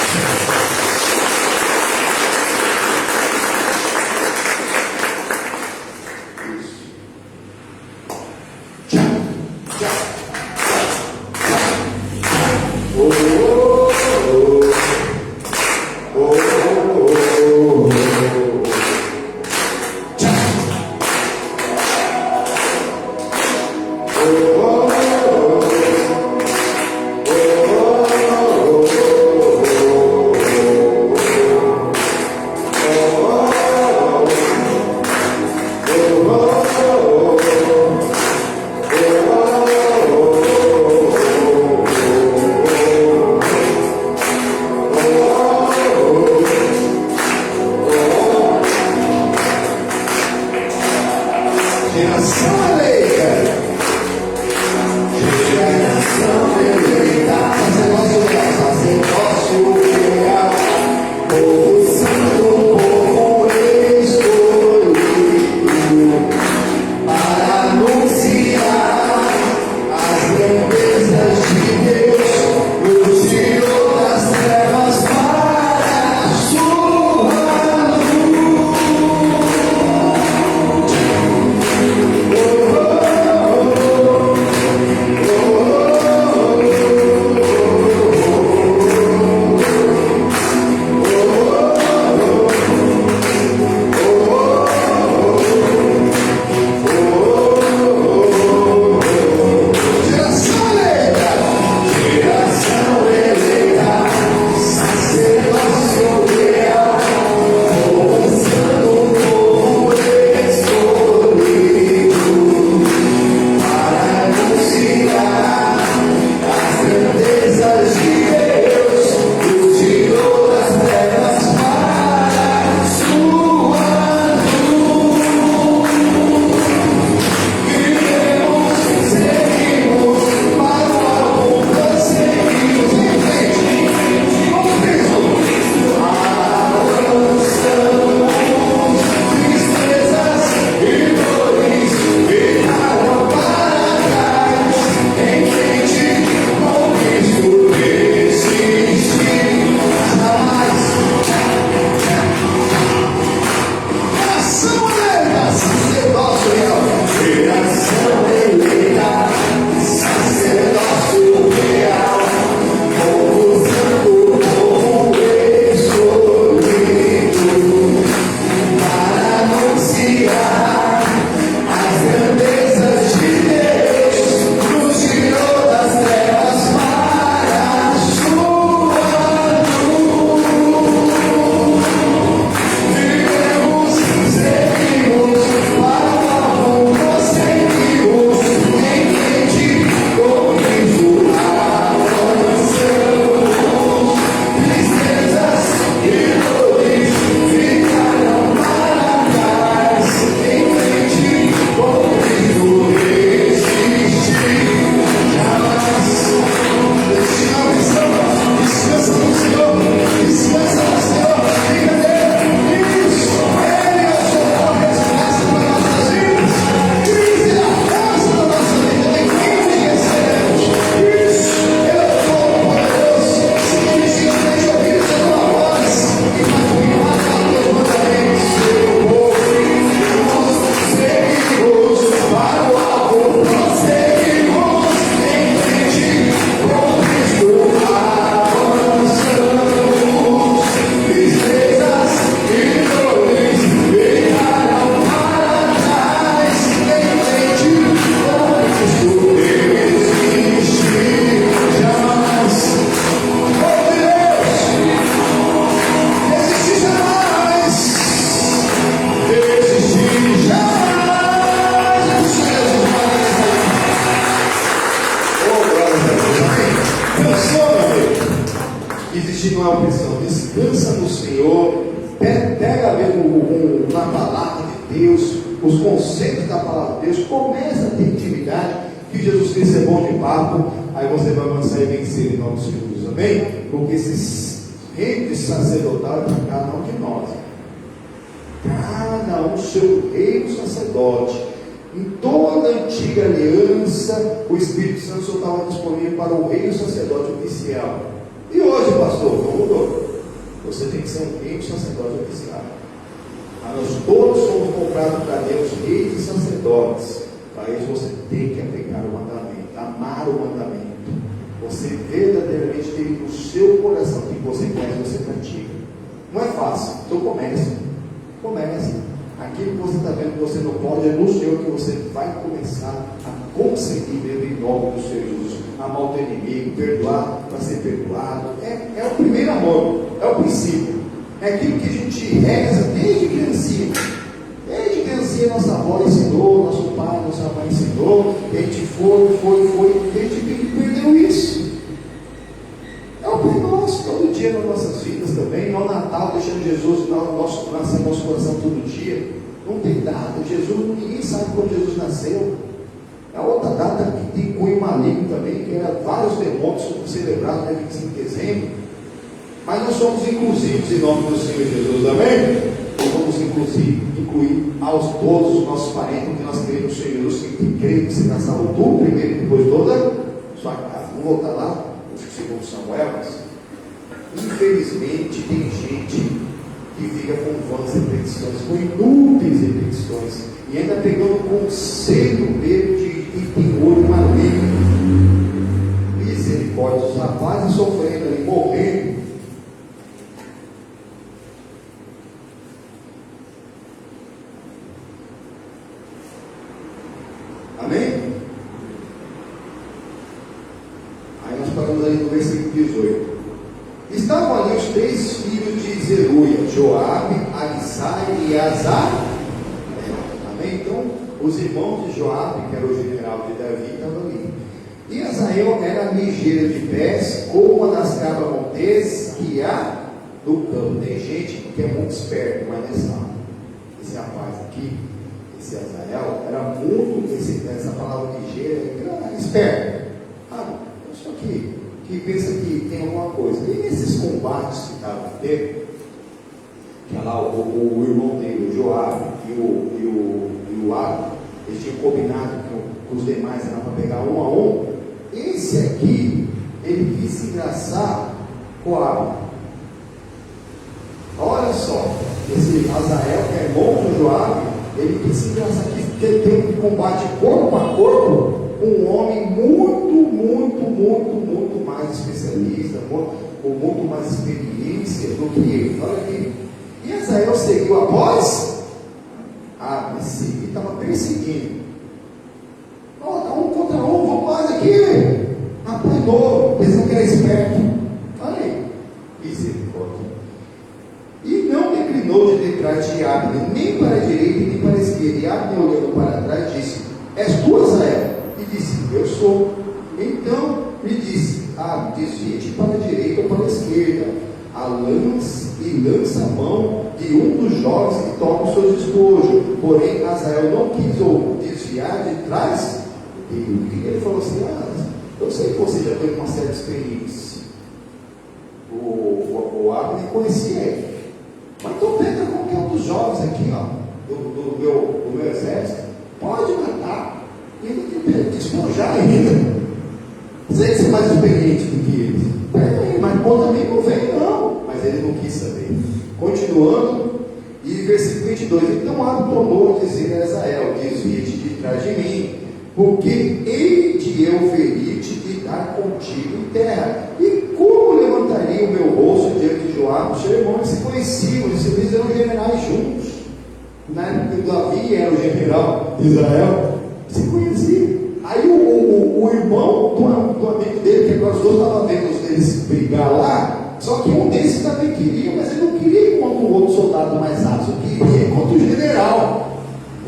Speaker 1: Se não é opressão, descansa no Senhor, pega mesmo na palavra de Deus, os conceitos da palavra de Deus, começa a ter intimidade, que Jesus Cristo é bom de papo, aí você vai avançar e vencer em nome de Jesus, amém? Porque esse reino de sacerdotal é para cada um de nós, cada um seu reino sacerdote. Em toda a antiga aliança, o Espírito Santo só estava disponível para o reino sacerdote oficial. E hoje, pastor, não mudou. Você tem que ser um reino sacerdote oficial. Nós todos somos comprados para Deus, reis e sacerdotes. Para isso você tem que aplicar o mandamento, amar o mandamento. Você verdadeiramente tem no seu coração que você quer e você pratica. Não é fácil, então comece. Aquilo que você está vendo que você não pode, é no Senhor que você vai começar a conseguir ver em nome do Senhor Jesus. Amar o teu inimigo, perdoar para ser perdoado. É o primeiro amor, é o princípio. É aquilo que a gente reza desde criancinha. Desde criancinha nossa avó ensinou, nosso pai, nossa mãe ensinou. E a gente foi, e a gente perdeu isso. É o Pai Nosso, todo dia nas nossas vidas também. No Natal, deixando Jesus nascer no nosso coração todo dia. Não tem data. Jesus, ninguém sabe quando Jesus nasceu. É outra data que tem cunho maligno também, que era vários demônios celebrados no 25 de dezembro. Mas nós somos inclusivos em nome do Senhor Jesus, amém? Nós vamos incluir aos todos os nossos parentes, porque nós queremos o Senhor Jesus, que crê que se casaram tudo primeiro, depois toda a sua casa. Vamos voltar lá, segundo Samuel, mas infelizmente tem gente que fica com vãs repetições, com inúteis repetições, e ainda pegando conselho mesmo de quem tem olho maligno. Misericórdia, os rapazes sofrendo ali, morrendo. Amém? Aí nós paramos ali no versículo 18. Estavam ali os 3 filhos de Zeruia, Joabe, Abisai e Azael. Amém? Então, os irmãos de Joabe, que era o general de Davi, estavam ali. E Azael era ligeiro de pés, como uma das cabras monteses que há no campo. Tem gente que é muito esperto, mas não sabe. Esse rapaz aqui, esse Azael, era muito, essa palavra ligeira, era esperto. Isso aqui, que pensa que tem alguma coisa. E nesses combates que estavam tendo, que lá o irmão dele, o Joabe e o Abi, eles tinham combinado com os demais para pegar um a um. Esse aqui, ele quis se engraçar com o Abi. Olha só, esse Azael, que é irmão do Joabe, ele quis se engraçar, que ele tem um combate corpo a corpo, um homem muito mais especialista, com muito mais experiência do que ele. Olha aqui. E Azael seguiu após e estava perseguindo. Olha, um contra um, vamos mais aqui. Apanhou, pensando que era esperto. Olha aí, misericórdia. E não declinou de trás de Abner, nem para a direita nem para a esquerda. E Abner, olhando para trás, disse: És tu, Azael? E disse: Eu sou. Então lhe disse: desvie-te para a direita ou para a esquerda, lança a mão de um dos jovens que toma o seu despojo. Porém, Azael não quis desviar de trás dele. Ele falou assim: eu sei que você já teve uma certa experiência. O Abner conhecia ele. Mas então pega qualquer um dos jovens aqui, do meu exército, pode matar e ele despojar ainda. Sei que você é mais experiente do que eles. Pega aí, mas conta também não vem, não. Mas ele não quis saber. Continuando, e versículo 22. Então Abner tomou a dizer a Azael: desvie-te de trás de mim, porque hei de eu ferir-te e dar contigo em terra. E como levantaria o meu rosto diante de Joabe, seu irmão? Eles se conheciam, eles eram generais juntos. Na época que Davi era o general de Israel, se conheciam. Aí o irmão do amigo dele, que agora os dois estavam vendo eles brigar lá, só que um desses também queria, mas ele não queria ir contra o outro soldado mais rápido, ele queria ir contra o general.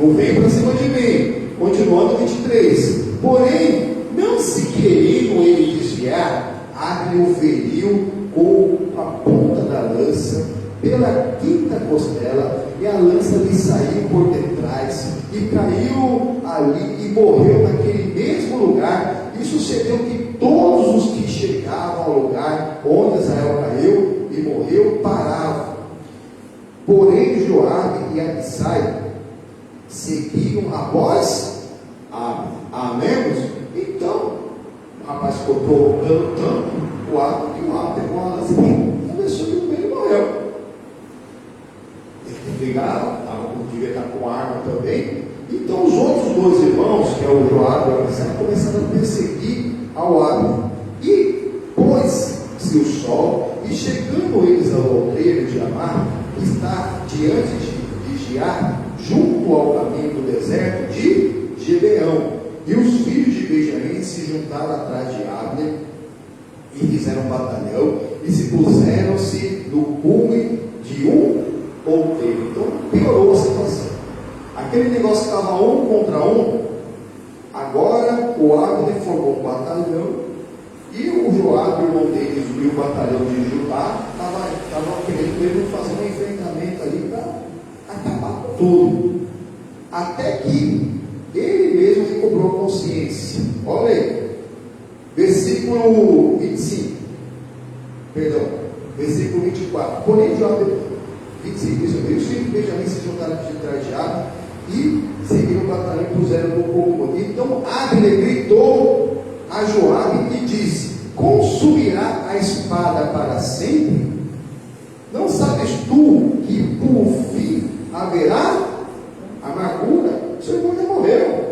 Speaker 1: Não vem para cima de mim. Continuando 23. Porém, não se querendo ele desviar, Abner o feriu com a ponta da lança pela quinta costela, e a lança lhe saiu por detrás, e caiu ali e morreu naquele mesmo lugar. E sucedeu que todos os que chegavam ao lugar onde Israel caiu e morreu paravam. Porém Joabe e Abissai seguiam após Abner. Amém? Então o rapaz ficou provocando tanto o Abner que o Abner pegou uma lança e começou no meio e morreu. Ele ligava, devia estar com arma também. Então os outros dois irmãos, que é o Joabe e o Abissai, começaram a perseguir ao Abner. E pôs-se o sol, e chegando eles ao outreiro de Amar, que está diante de Giar, junto ao caminho do deserto de Gibeão. E os filhos de Benjamim se juntaram atrás de Abner, e fizeram um batalhão, e se puseram-se no cume de um outeiro. Então piorou a situação. Aquele negócio que estava um contra um, agora o Abner formou um batalhão, e o Joabe, o irmão dele, e o batalhão de Judá estavam querendo mesmo fazer um enfrentamento ali para acabar com tudo. Até que ele mesmo recobrou consciência. Olha aí, versículo 25, perdão, versículo 24. Porém, Joabe, 25, isso mesmo, os filhos de Benjamim se juntaram de trás de Abner e seguiram o batalhão e puseram no corpo. Então Abner gritou a Joabe e disse: consumirá a espada para sempre? Não sabes tu que por fim haverá amargura? Seu irmão já morreu.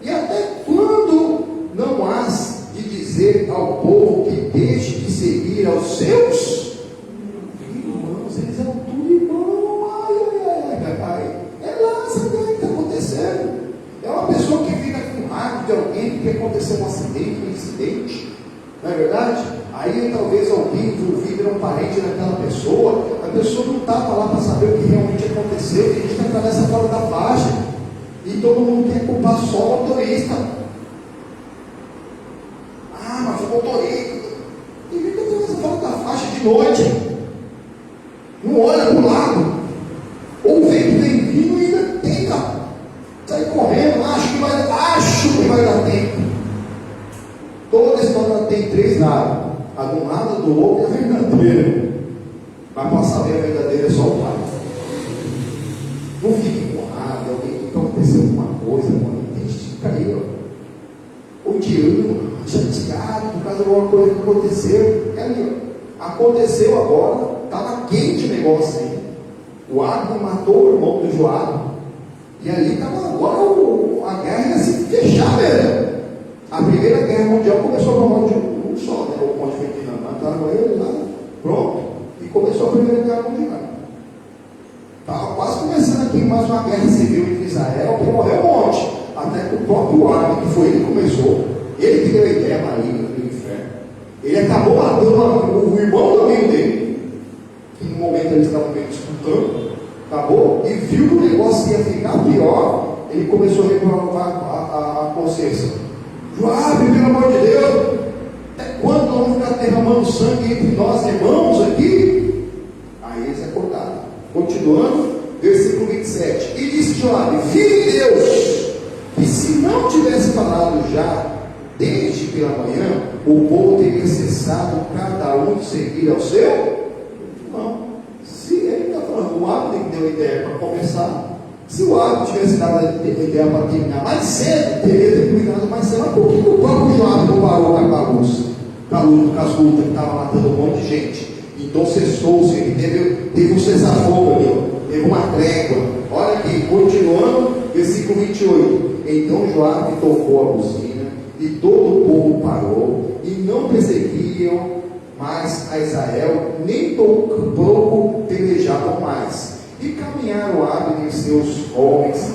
Speaker 1: E até quando não has de dizer ao povo que deixe de seguir aos seus irmãos? Eles eram tudo irmãos. Ai. É lá, sabe o que está acontecendo? É uma pessoa que fica com raiva de alguém que aconteceu um incidente, não é verdade? Aí talvez alguém envolvido era um parente daquela pessoa, a pessoa não estava lá para saber o que realmente aconteceu, e a gente atravessa fora da faixa, e todo mundo quer culpar só o motorista. Ah, mas o motorista, tem gente que atravessa fora da faixa de noite, não olha para o lado, ou vê que vem vindo e ainda tenta sair correndo, acho que vai dar tempo. Toda história tem três lados: a do nada, do outro e a verdadeira. Mas para saber a verdadeira é só o pai. Não fique com raiva, alguém que aconteceu alguma coisa, fica aí, odiando, chateado por causa de alguma coisa que aconteceu. É ali, ó. Aconteceu agora, estava quente o negócio aí. O Abner matou o irmão do Joabe, e ali estava agora a guerra ia se fechar, velho. A Primeira Guerra Mundial começou com a mão de um só, né? O ponte feminino mataram ele lá, pronto, e começou a Primeira Guerra Mundial. Estava quase começando aqui mais uma guerra civil entre Israel, que morreu um monte, até que o próprio Abner, que foi ele que começou, ele que deu a ideia maligna do inferno, ele acabou matando o irmão do amigo dele, que no momento eles estavam meio disputando, acabou, e viu que o negócio ia ficar pior, ele começou a reprovar a consciência. Joabe, pelo amor de Deus, até quando nós vamos ficar derramando sangue entre nós irmãos aqui? Aí eles acordaram. Continuando, versículo 27. E disse Joabe: filho de Deus, que se não tivesse falado já desde pela manhã, o povo teria cessado cada um de seguir ao seu irmão. Se ele está falando, o Abner que deu a ideia para começar. Se o Abner tivesse dado a ideia para terminar mais cedo, teria terminado mais cedo. Mas por que o próprio Joabe não parou com a bagunça? Com as lutas que estava matando um monte de gente. Então cessou-se, ele teve um cessar-fogo ali, teve uma trégua. Olha aqui, continuando, versículo 28. Então Joabe tocou a buzina, e todo o povo parou, e não perseguiam mais a Israel, nem pouco pelejavam mais. E caminharam Abner e seus homens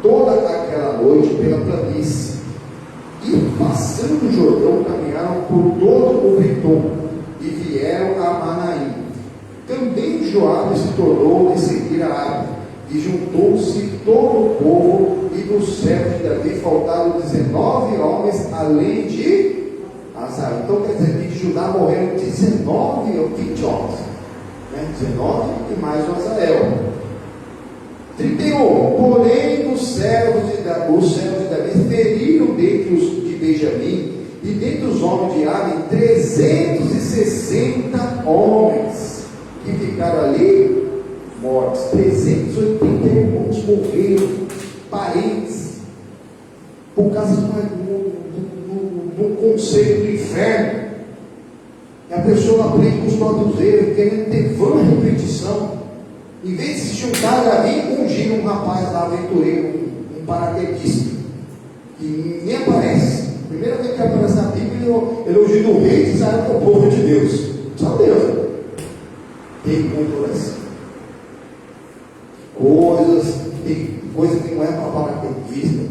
Speaker 1: toda aquela noite pela planície, e passando o Jordão, caminharam por todo o Ritom, e vieram a Manaim. Também Joabe se tornou a seguir a Abner, e juntou-se todo o povo, e dos servos de Davi faltaram 19 homens, além de Asael. Então quer dizer que Judá morreram 19 ou 20 homens, né? 19 e mais o Azael. 31. Porém, os servos de Davi feriram dentre os de Benjamim e dentre os homens de Abi 360 homens que ficaram ali mortos. 380 irmãos morreram, parentes, por causa do conceito do inferno. E a pessoa aprende com os próprios erros, querendo ter vã repetição. Em vez de se juntar a Davi, ungiram um rapaz lá, aventureiro, um paraquedista, que nem aparece. Primeira vez que aparece na Bíblia, ele ungiu o rei de Israel para o povo de Deus. Só Deus. Tem muito coração. Coisa que não é para paraquedista,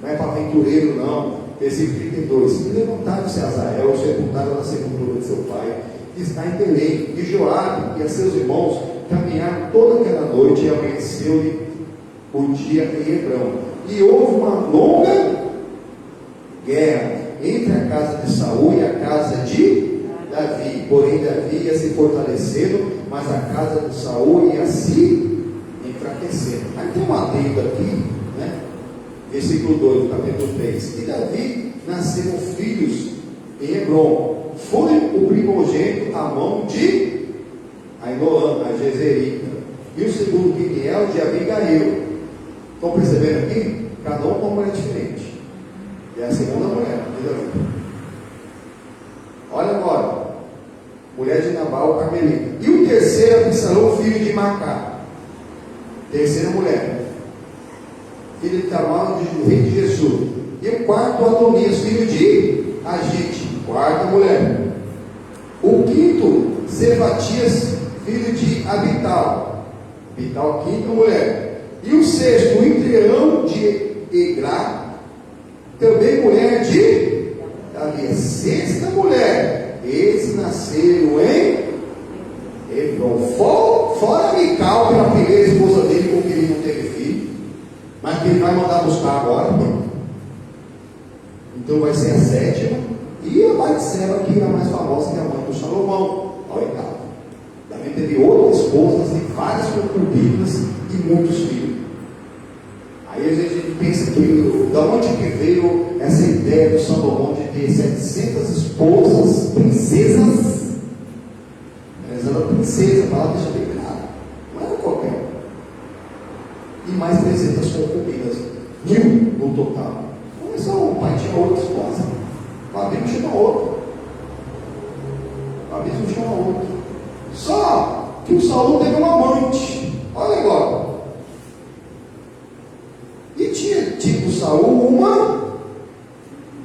Speaker 1: não é para aventureiro, não. Versículo 32. E levantaram-se Azael, sepultaram na sepultura de seu pai, que está em Belém, e Joabe e a seus irmãos caminharam toda aquela noite, e amanheceu-lhe o dia em Hebrão. E houve uma longa guerra entre a casa de Saul e a casa de Davi. Porém, Davi ia se fortalecendo, mas a casa de Saul ia se enfraquecendo. Aí tem um adendo aqui, né? Versículo 2 do capítulo 3. E Davi nasceram filhos em Hebron. Foi o primogênito a mão de Ainoã, a Jezerita, e o segundo Piniel de Abigail. Estão percebendo aqui? Cada um com uma mulher diferente. E a segunda mulher de Davi. Olha agora, mulher de Nabal, Carmelita. E o terceiro, Absalão, filho de Macá. Terceira mulher, filho de Tamar, do rei de Jesus. E o quarto, Adonias, filho de Agite. Quarta mulher. O quinto, Zefatias, filho de Abital. Abital, quinta mulher. E o sexto, Intreão de Eglá, também mulher de Davi. Sexta mulher. Eles nasceram em Hebron. Fora Mical, que era a primeira esposa dele, com quem ele não teve filho, mas que ele vai mandar buscar agora. Então vai ser a sétima. E a Batseba, que era mais famosa, que é a mãe do Salomão, a oitava. Davi teve outras esposas e várias concubinas e muitos filhos. Aí a gente pensa que, da onde que veio essa ideia do Salomão de ter 700 esposas, princesas? Elas eram princesas, a palavra deixa bem claro. Não era qualquer um. E mais 300 concubinas, 1000 no total. Não é só o pai tinha outra esposa. O Abismo chama outro. O Abismo chama outro. Só que o Saul teve um amante. Olha agora. E tinha tipo Saul uma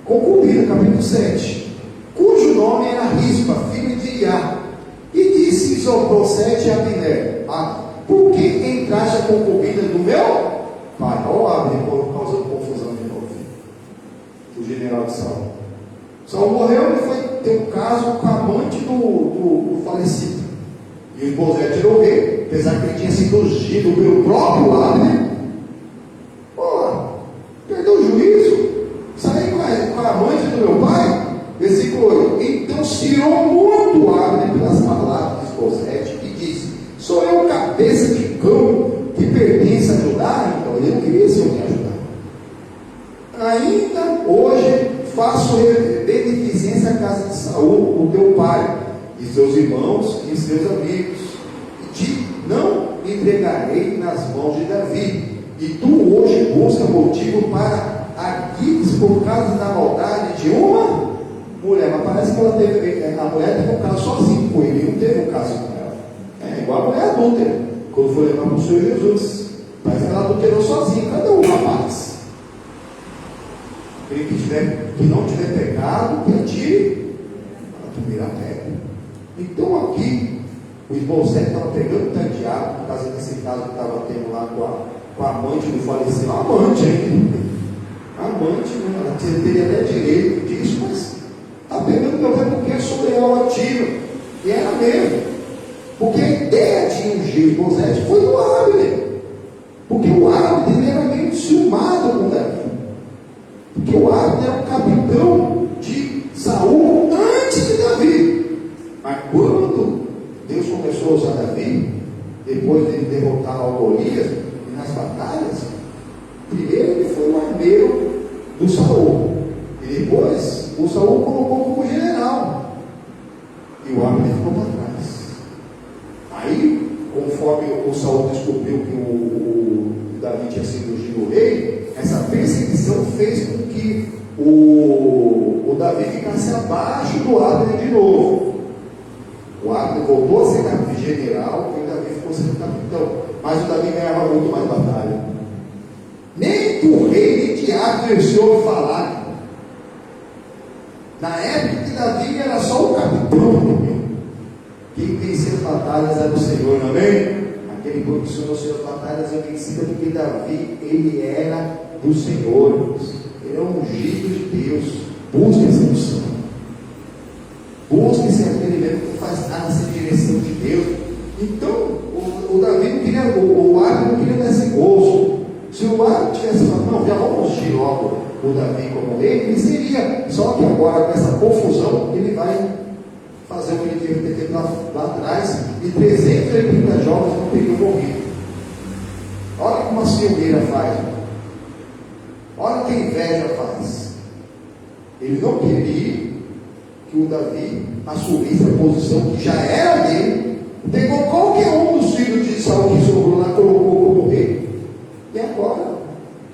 Speaker 1: concubina, capítulo 7, cujo nome era Rispa, filho de Iá. E disse Isopocete a Abner: por que entraste a concubina do meu pai? Olha o Abner causando confusão de novo. O general de Saul. Saul morreu e foi ter um caso com a amante do falecido. E o Isbosete era o rei, apesar que ele tinha sido ungido pelo próprio Abner. Perdeu o juízo, saí com a amante do meu pai. Versículo 8. Então se irou muito Abner pelas palavras de Isbosete e disse: sou eu cabeça de cão que pertence a Judá? Então ele não queria ser o que ajudar. Ainda hoje faço beneficência à casa de Saul, o teu pai, e seus irmãos e seus amigos, e te não entregarei nas mãos de Davi. E tu hoje busca motivo para arguires por causa da maldade de uma mulher. Mas parece que ela teve, a mulher teve um caso sozinho com ele, ele não teve um caso com ela. É igual a mulher adúltera, quando foi levar para o Senhor Jesus. Parece que ela adulterou sozinha. Cadê o rapaz? Aquele que não tiver pecado, que atire a primeira pedra. Então aqui, o Isbosete estava pegando o tanto de água, por causa desse caso que estava tendo lá com a amante do falecido. A amante ainda. A amante, ela teria até direito disso, mas está pegando meu pé porque eu sou leal a tiro. E era mesmo. Porque a ideia de ungir o Isbosete foi do Abner. Porque o Abner era meio ciumado com Davi. Porque o Abner era o capitão de Saul antes de Davi. quando Deus começou a usar Davi, depois de derrotar o Golias, e nas batalhas, primeiro ele foi o armeiro do Saul, e depois o Saul colocou como general, e o Abner ficou para trás. Aí, conforme o Saul descobriu que o Davi tinha sido ungido rei, essa perseguição fez com que o Davi ficasse abaixo do Abner de novo. O Abner voltou a ser general e o Davi ficou sendo capitão, mas o Davi ganhava muito mais batalha. Nem do rei, nem de Abner se ouve falar. Na época que Davi era só o capitão, quem vencia as batalhas era o Senhor, amém? Aquele que conquistou as batalhas é vencido, porque Davi, ele era do Senhor, ele é um ungido de Deus. Busque essa unção, busque esse arrependimento que faz nada sem direção de Deus. Então, o Davi não queria, o Abner não queria dar esse gozo. Se o Abner tivesse falado, não, já vamos ungir logo o Davi como rei, ele seria. Só que agora, com essa confusão, ele vai fazer o que ele tinha que ter feito lá atrás, e 330 jovens não teriam morrido. Olha como a ciumeira faz, olha o que a inveja faz. Ele não queria que o Davi assumisse a posição que já era dele, pegou qualquer um dos filhos de Saul que sobrou lá, colocou como rei, e agora,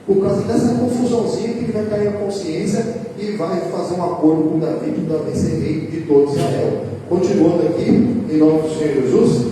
Speaker 1: por causa dessa confusãozinha, que ele vai cair a consciência e vai fazer um acordo com Davi, para Davi ser rei de todo Israel. Continuando aqui, em nome do Senhor Jesus,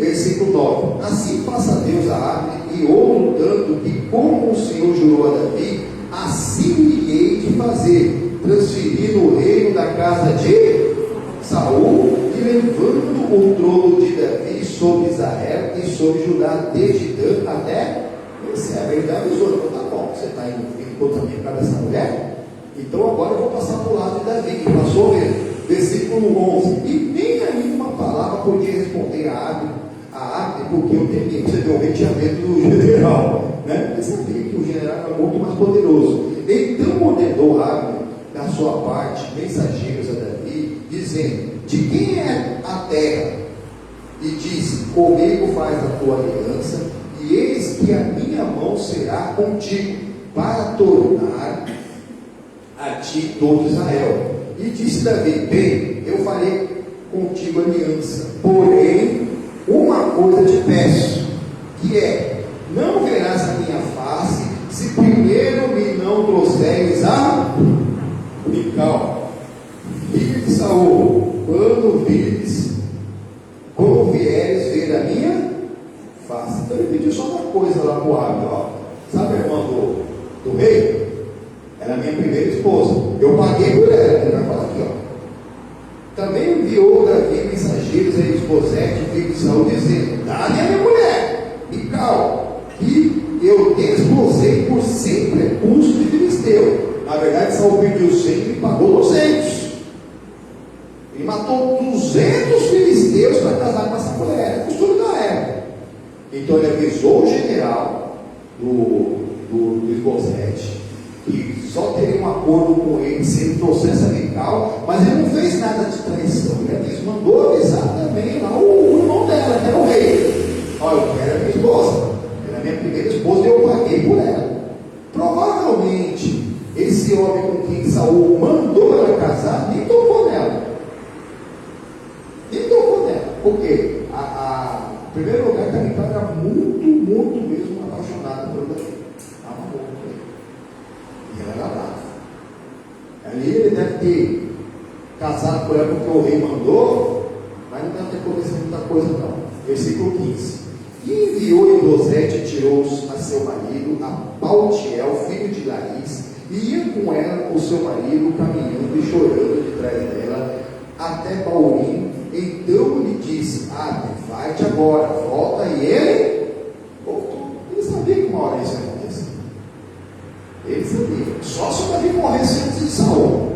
Speaker 1: versículo 9: assim faça Deus a Abner e outro tanto, que como o Senhor jurou a Davi, assim lhe hei de fazer, transferindo o reino da casa de Saul e levando o trono de Davi sobre Israel e sobre Judá, desde Dan até Berseba. Ele avisou, então tá bom, você está indo contra mim por causa dessa mulher, então agora eu vou passar para o lado de Davi. E passou mesmo. Versículo 11: e nem nenhuma palavra podia responder a Abner, porque eu temia. Você viu o rei tinha medo do general, né? Ele sabia que o general era muito mais poderoso. Então ordenou Abner da sua parte mensageiros a Davi, dizendo: de quem é a terra? E disse: comigo faz a tua aliança, e eis que a minha mão será contigo, para tornar a ti todo Israel. E disse Davi: bem, eu farei contigo aliança, porém uma coisa te peço, que é: não verás a minha face, se primeiro me não trouxeres a Mical, filha de Saul, quando vieres ver a minha face. Então ele pediu só uma coisa lá para o Abner, ó. Sabe a irmã do rei? Ela é a minha primeira esposa, eu paguei por ela. Ele vai falar aqui, ó. Também enviou Davi mensageiros a Isbosete, filho de Saul, dizendo: dá-me a minha mulher, Mical, e eu desposei por 100 prepulsos de filisteu. Na verdade, Saul pediu 100 e pagou 200. Ele matou 200 filisteus para casar com essa mulher. É costume da época. Então ele avisou o general do Isbosete que só teria um acordo com ele se ele trouxesse a Mical, mas ele não fez nada de traição. Ele mandou avisar também lá o irmão dela, que era o rei: olha, eu quero a minha esposa, ela é a minha primeira esposa e eu paguei por ela. Provavelmente esse homem com quem Saul mandou ela casar nem tocou nela. Nem tocou nela. Por quê? Em primeiro lugar, que a Mical era muito mesmo apaixonada por Davi. Amava muito ele. E ela era brava. Ali ele deve ter casado por ela porque o rei mandou, mas não deve ter acontecido muita coisa não. Versículo 15: e enviou Isbosete e tirou a seu marido, a Paltiel, filho de Laís, e ia com ela o seu marido, caminhando e chorando de trás dela, até Baurim. Então lhe disse: vai-te agora, volta. E ele voltou. Ele sabia que uma hora isso ia acontecer. Ele sabia. Só se o Davi morresse antes de Saul.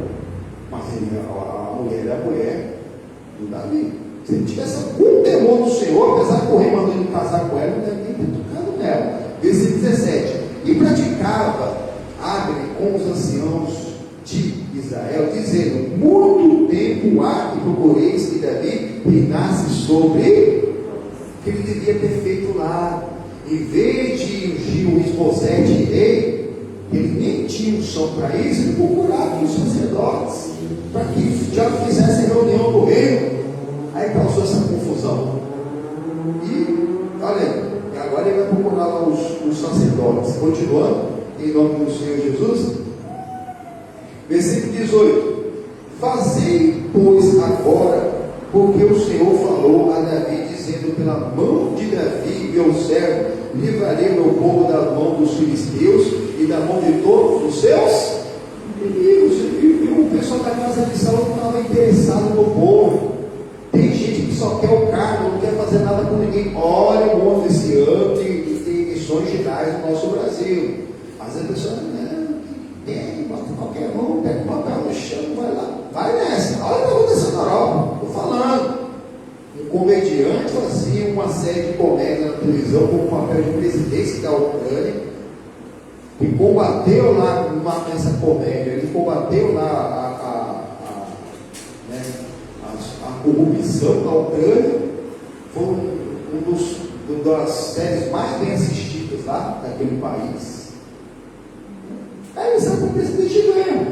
Speaker 1: Mas a mulher é a mulher do Davi. Se ele tivesse algum temor do Senhor, apesar de correr mandando ele casar com ela, não deve nem ter tocado nela. Versículo 17: e praticava Abner com os anciãos de de Israel, dizendo: muito tempo há que procureis que Davi reinasse sobre, que ele devia ter feito lá. Em vez de ungir o Isbosete rei, ele nem tinha unção para isso, ele procurava os sacerdotes para que já fizessem reunião do reino. Aí causou essa confusão. E olha, agora ele vai procurar lá os sacerdotes. Continuando, em nome do Senhor Jesus, versículo 18: fazei, pois, agora, porque o Senhor falou a Davi, dizendo: pela mão de Davi, meu servo, livrarei meu povo da mão dos filisteus e da mão de todos os seus inimigos. E o pessoal da casa de Saul não estava interessado no povo. Tem gente que só quer o cargo, não quer fazer nada com ninguém. Olha o monte esse ano de missões gerais no nosso Brasil. Às vezes a pessoa, tem, bota qualquer mão, pega o papel no chão, vai lá, vai nessa. Olha o que está acontecendo na Europa, estou falando. Um comediante fazia uma série de comédia na televisão com o papel de presidência da Ucrânia, e combateu lá nessa comédia, ele combateu lá a corrupção da Ucrânia. Foi uma das séries mais bem assistidas lá naquele país. Aí ele sabe que o presidente ganha.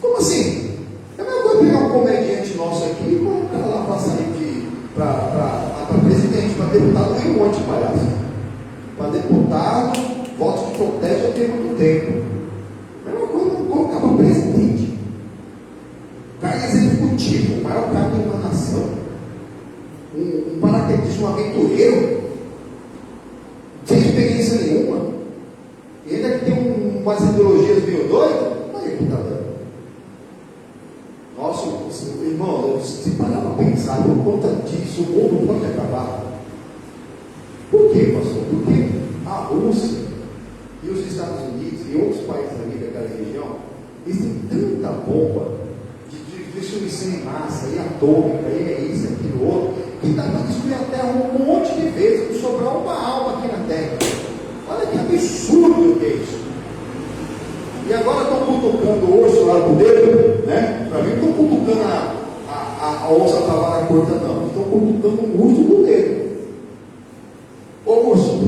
Speaker 1: Como assim? É a mesma coisa pegar um comediante nosso aqui e colocar lá para sair para presidente, para deputado, ganha um monte de palhaço. Para deputado, voto que protege já tem muito tempo. É a mesma coisa colocar para presidente. Cargo executivo, o maior cargo de uma nação. Um paraquedista, um aventureiro, sem experiência nenhuma. Ele é que tem umas ideologias meio doidas. Olha que está dando. Nossa, irmão, se parar para pensar, por conta disso, o mundo pode acabar. Por quê, pastor? Porque a Rússia e os Estados Unidos e outros países ali daquela região, eles têm tanta bomba de destruição em massa, e atômica, e é isso, aquilo, outro, que dá para destruir a Terra um monte de vezes, não sobrar uma alma aqui na Terra. Olha que absurdo que é isso. E agora estão cutucando o urso lá do dedo, né? Para mim não estão cutucando a onça da vara curta, não. Estão cutucando o urso do dedo. Ô urso,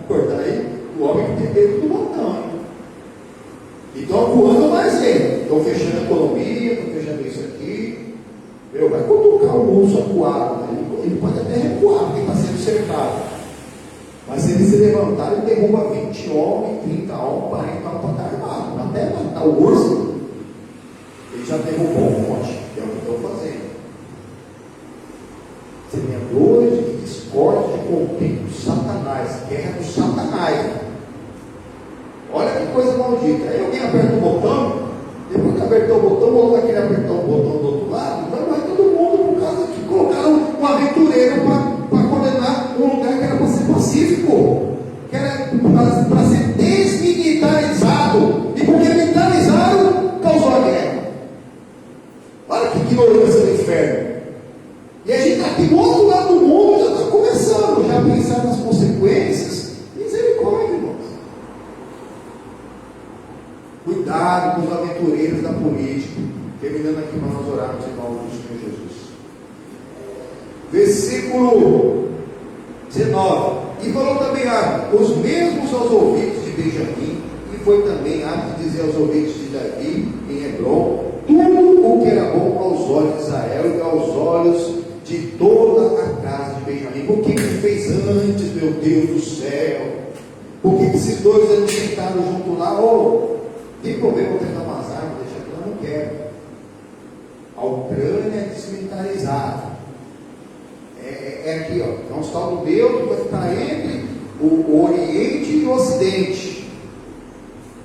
Speaker 1: cortar aí, o homem que tem dedo do botão. E estão acuando mais ele. Estão fechando a economia, estão fechando isso aqui. Vai cutucar o urso acuado. Né? Ele pode até recuar, porque está sendo cercado. Mas se ele se levantar, ele derruba 20 homens, 30 homens, 40 homens para estar armado. Até matar o urso, ele já derrubou um monte, que é o que estão fazendo. Semeadores de discórdia, de contento, Satanás, guerra do Satanás. Olha que coisa maldita. Aí alguém aperta o botão, depois que apertou o botão, o outro vai querer apertar o botão do outro lado, então vai todo mundo por causa que colocaram um aventureiro para condenar um lugar que era para ser pacífico, que era para ser desmilitarizado, e porque militarizaram, causou a guerra. Olha que ignorância do inferno. E a gente está aqui do outro lado do mundo, já está começando, já a pensar nas consequências. Misericórdia, irmãos. Cuidado com os aventureiros da política. Terminando aqui para nós orarmos em nome do Senhor Jesus. Versículo 19: e falou também os mesmos aos ouvidos de Benjamim, e foi também apto dizer aos ouvidos de Davi em Hebron tudo o que era bom aos olhos de Israel e aos olhos de toda a casa de Benjamim. Por que ele fez antes, meu Deus do céu? Por que esses dois eles sentaram junto lá? Tem problema tentar umas armas, deixa que eu não quero. A Ucrânia é desmilitarizada. É aqui, ó. É um estado do Deus que vai ficar entre o Oriente e o Ocidente.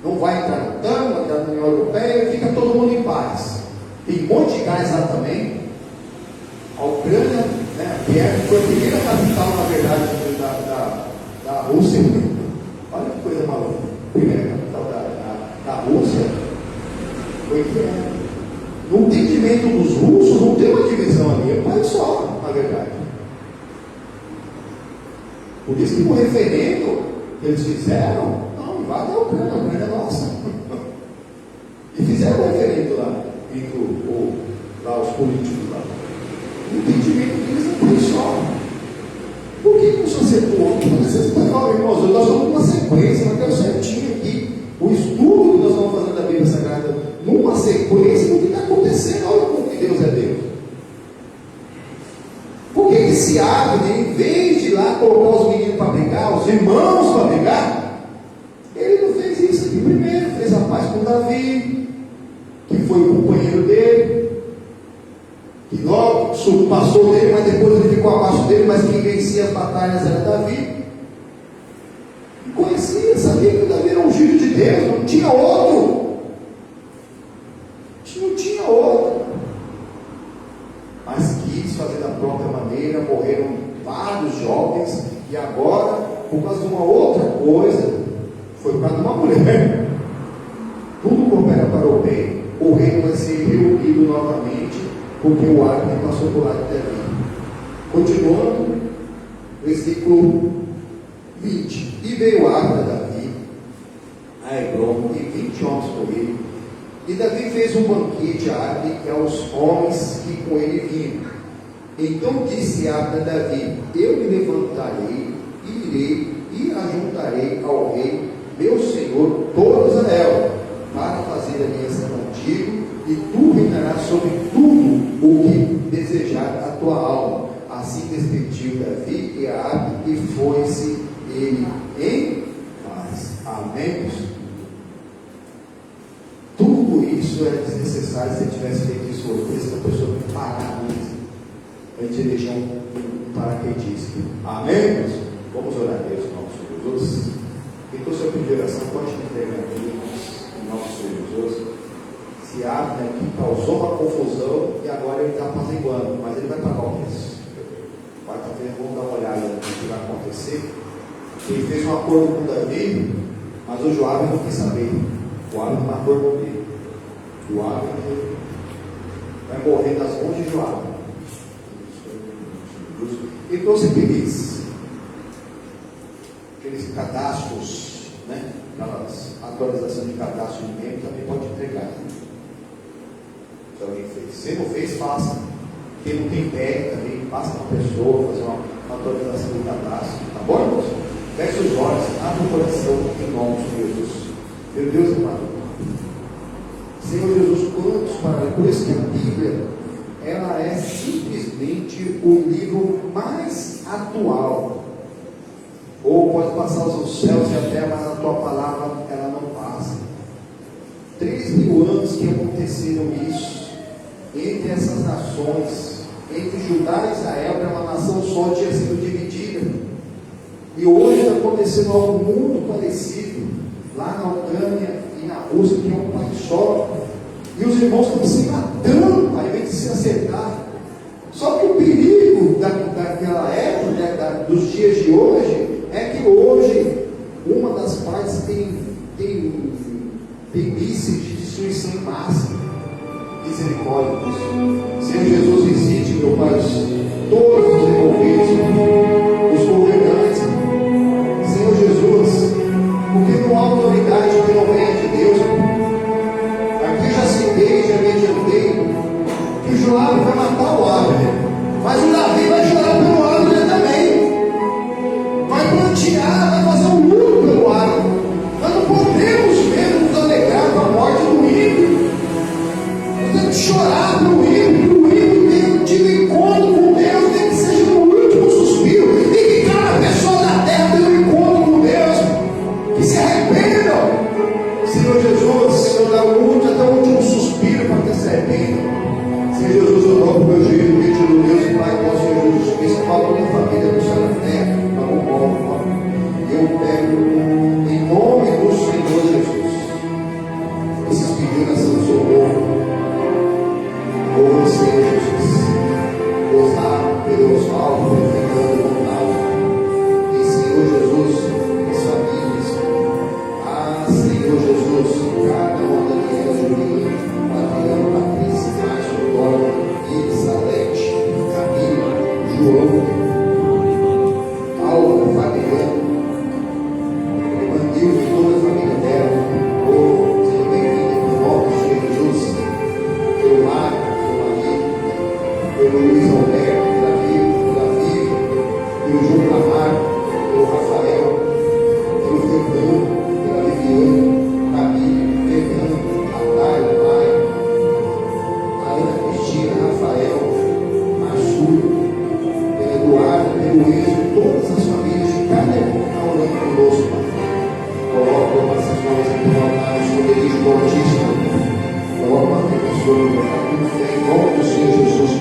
Speaker 1: Não vai entrar no OTAN, vai entrar na União Europeia, fica todo mundo em paz. Tem um monte de gás lá também. A Ucrânia, né, que foi a primeira capital, na verdade, da Rússia. Olha que coisa maluca. A primeira capital da Rússia foi Kiev. No entendimento dos russos, não tem uma divisão ali, é um país só, na verdade. Por isso que no referendo que eles fizeram, não, invade a Ucrânia é nossa. E fizeram fizeram o referendo lá, lá os políticos lá. O entendimento deles não foi só. Por que não se acertou? Porque vocês falam, irmãos, nós estamos numa sequência, mas quero certinho aqui. O estudo que nós estamos fazendo da Bíblia Sagrada, numa sequência do que está acontecendo, olha como que Deus é Deus. Por que esse hábito, em vez de ir lá colocar os meninos para brigar, os irmãos para brigar, ele não fez isso aqui primeiro, fez a paz com Davi, que foi o companheiro dele, que logo passou dele, mas depois ele ficou abaixo dele, mas quem vencia as batalhas era Davi. E conhecia, sabia que Davi era ungido de Deus, não tinha outro. Não tinha outro. Mas quis fazer da própria maneira, morreram vários jovens, e agora, por causa de uma outra coisa, foi por causa de uma mulher. Tudo coopera para o bem, o reino vai ser reunido novamente, porque o Acre passou por lá de Davi. Continuando, versículo 20. E veio Acre a Davi, a Hebron, e 20 homens com ele. E Davi fez um banquete a Acre e aos homens que com ele vinham. Então disse Acre a Davi: eu me levantarei, e irei, e ajuntarei ao rei, meu senhor, todo Israel, para fazer aliança contigo, e tu reinarás sobre tudo o que desejar a tua alma. Assim despediu Davi e Acre, e foi-se ele em paz. Amém? Tudo isso era desnecessário se ele tivesse feito isso hoje. Por isso que a pessoa tem que parar mesmo. A gente eleger um paraquedista. Amém? Vamos orar a Deus em nome de Jesus. Então, se eu pedir oração, pode me entregar aqui em nome de Jesus. Se Abner aqui causou uma confusão e agora ele está apaziguando, mas ele vai pagar o preço. Quarta-feira vamos dar uma olhada no que vai acontecer. Ele fez um acordo com Davi, mas o Joabe não quis saber. O Abner matou o irmão dele. O Abner vai morrer nas mãos de Joabe. Então, se aqueles cadastros, né? Aquelas atualizações de cadastro de membro também pode entregar. Se alguém fez. Se não fez, faça. Quem não tem pé também, passa para a pessoa, fazer uma atualização do cadastro. Tá bom, irmãos? Feche os olhos, abre o coração em nome de Jesus. Meu Deus amado. Senhor Jesus, quantos para. Por isso que a Bíblia, ela é simplesmente o livro mais atual. Ou pode passar os céus e a terra, mas a tua palavra, ela não passa. 3.000 anos que aconteceram isso, entre essas nações, entre Judá e Israel, era uma nação só, tinha sido dividida. E hoje está acontecendo algo muito parecido, lá na Ucrânia e na Rússia, que é um país só. E os irmãos estão se matando, ao invés de se acertar. Só que o perigo daquela época, dos dias de hoje, é que hoje uma das partes tem mísseis de destruição em massa. Misericórdia, Deus. Senhor Jesus, visite, meu Pai, todos os envolvidos, os governantes. Senhor Jesus, porque não há autoridade que não venha de Deus. Aqui já citei, já mediantei, que o Joabe vai matar o Abner, mas o Davi vai chorar pelo Abner também. Vai plantear, vai fazer um luto pelo Abner. Nós não podemos mesmo nos alegrar com a morte do ímpio. Nós temos que chorar pelo ímpio. O ímpio tem tido encontro com Deus, tem que ser no último suspiro. E que cada pessoa da terra tenha um encontro com Deus, que se arrependam. Senhor Jesus, Senhor, dá até o último suspiro para que se arrependam. Senhor Jesus, eu dobro o meu joelho, pedindo do Deus Pai, nosso Senhor Jesus Cristo, para toda a família do céu da terra, para o povo. Eu pego, em nome do Senhor Jesus, esses pedidos de socorro. Oh Senhor Jesus, gozar pelo Osvaldo, pelo Fernando, pelo Ronaldo, e Senhor Jesus, as famílias. Ah, Senhor Jesus, cada uma da minha Julinha, Adriano, Patrícia, Márcio, Dora, Iris, Alex. pelo Luiz Alberto, pela Vivi, pelo João Camargo, pelo Rafael, pelo Fernando, pela Viviane, Camille, Fernando, Natália, Maia, a Ana Cristina, Rafael, Márcio, pelo Eduardo, pelo Enzo, todas as famílias de cada um que está orando conosco, Pai. Coloca essas mãos aqui no altar, esconderijo do Altíssimo. Coloca uma pessoa no altar, com fé, em nome do Senhor Jesus.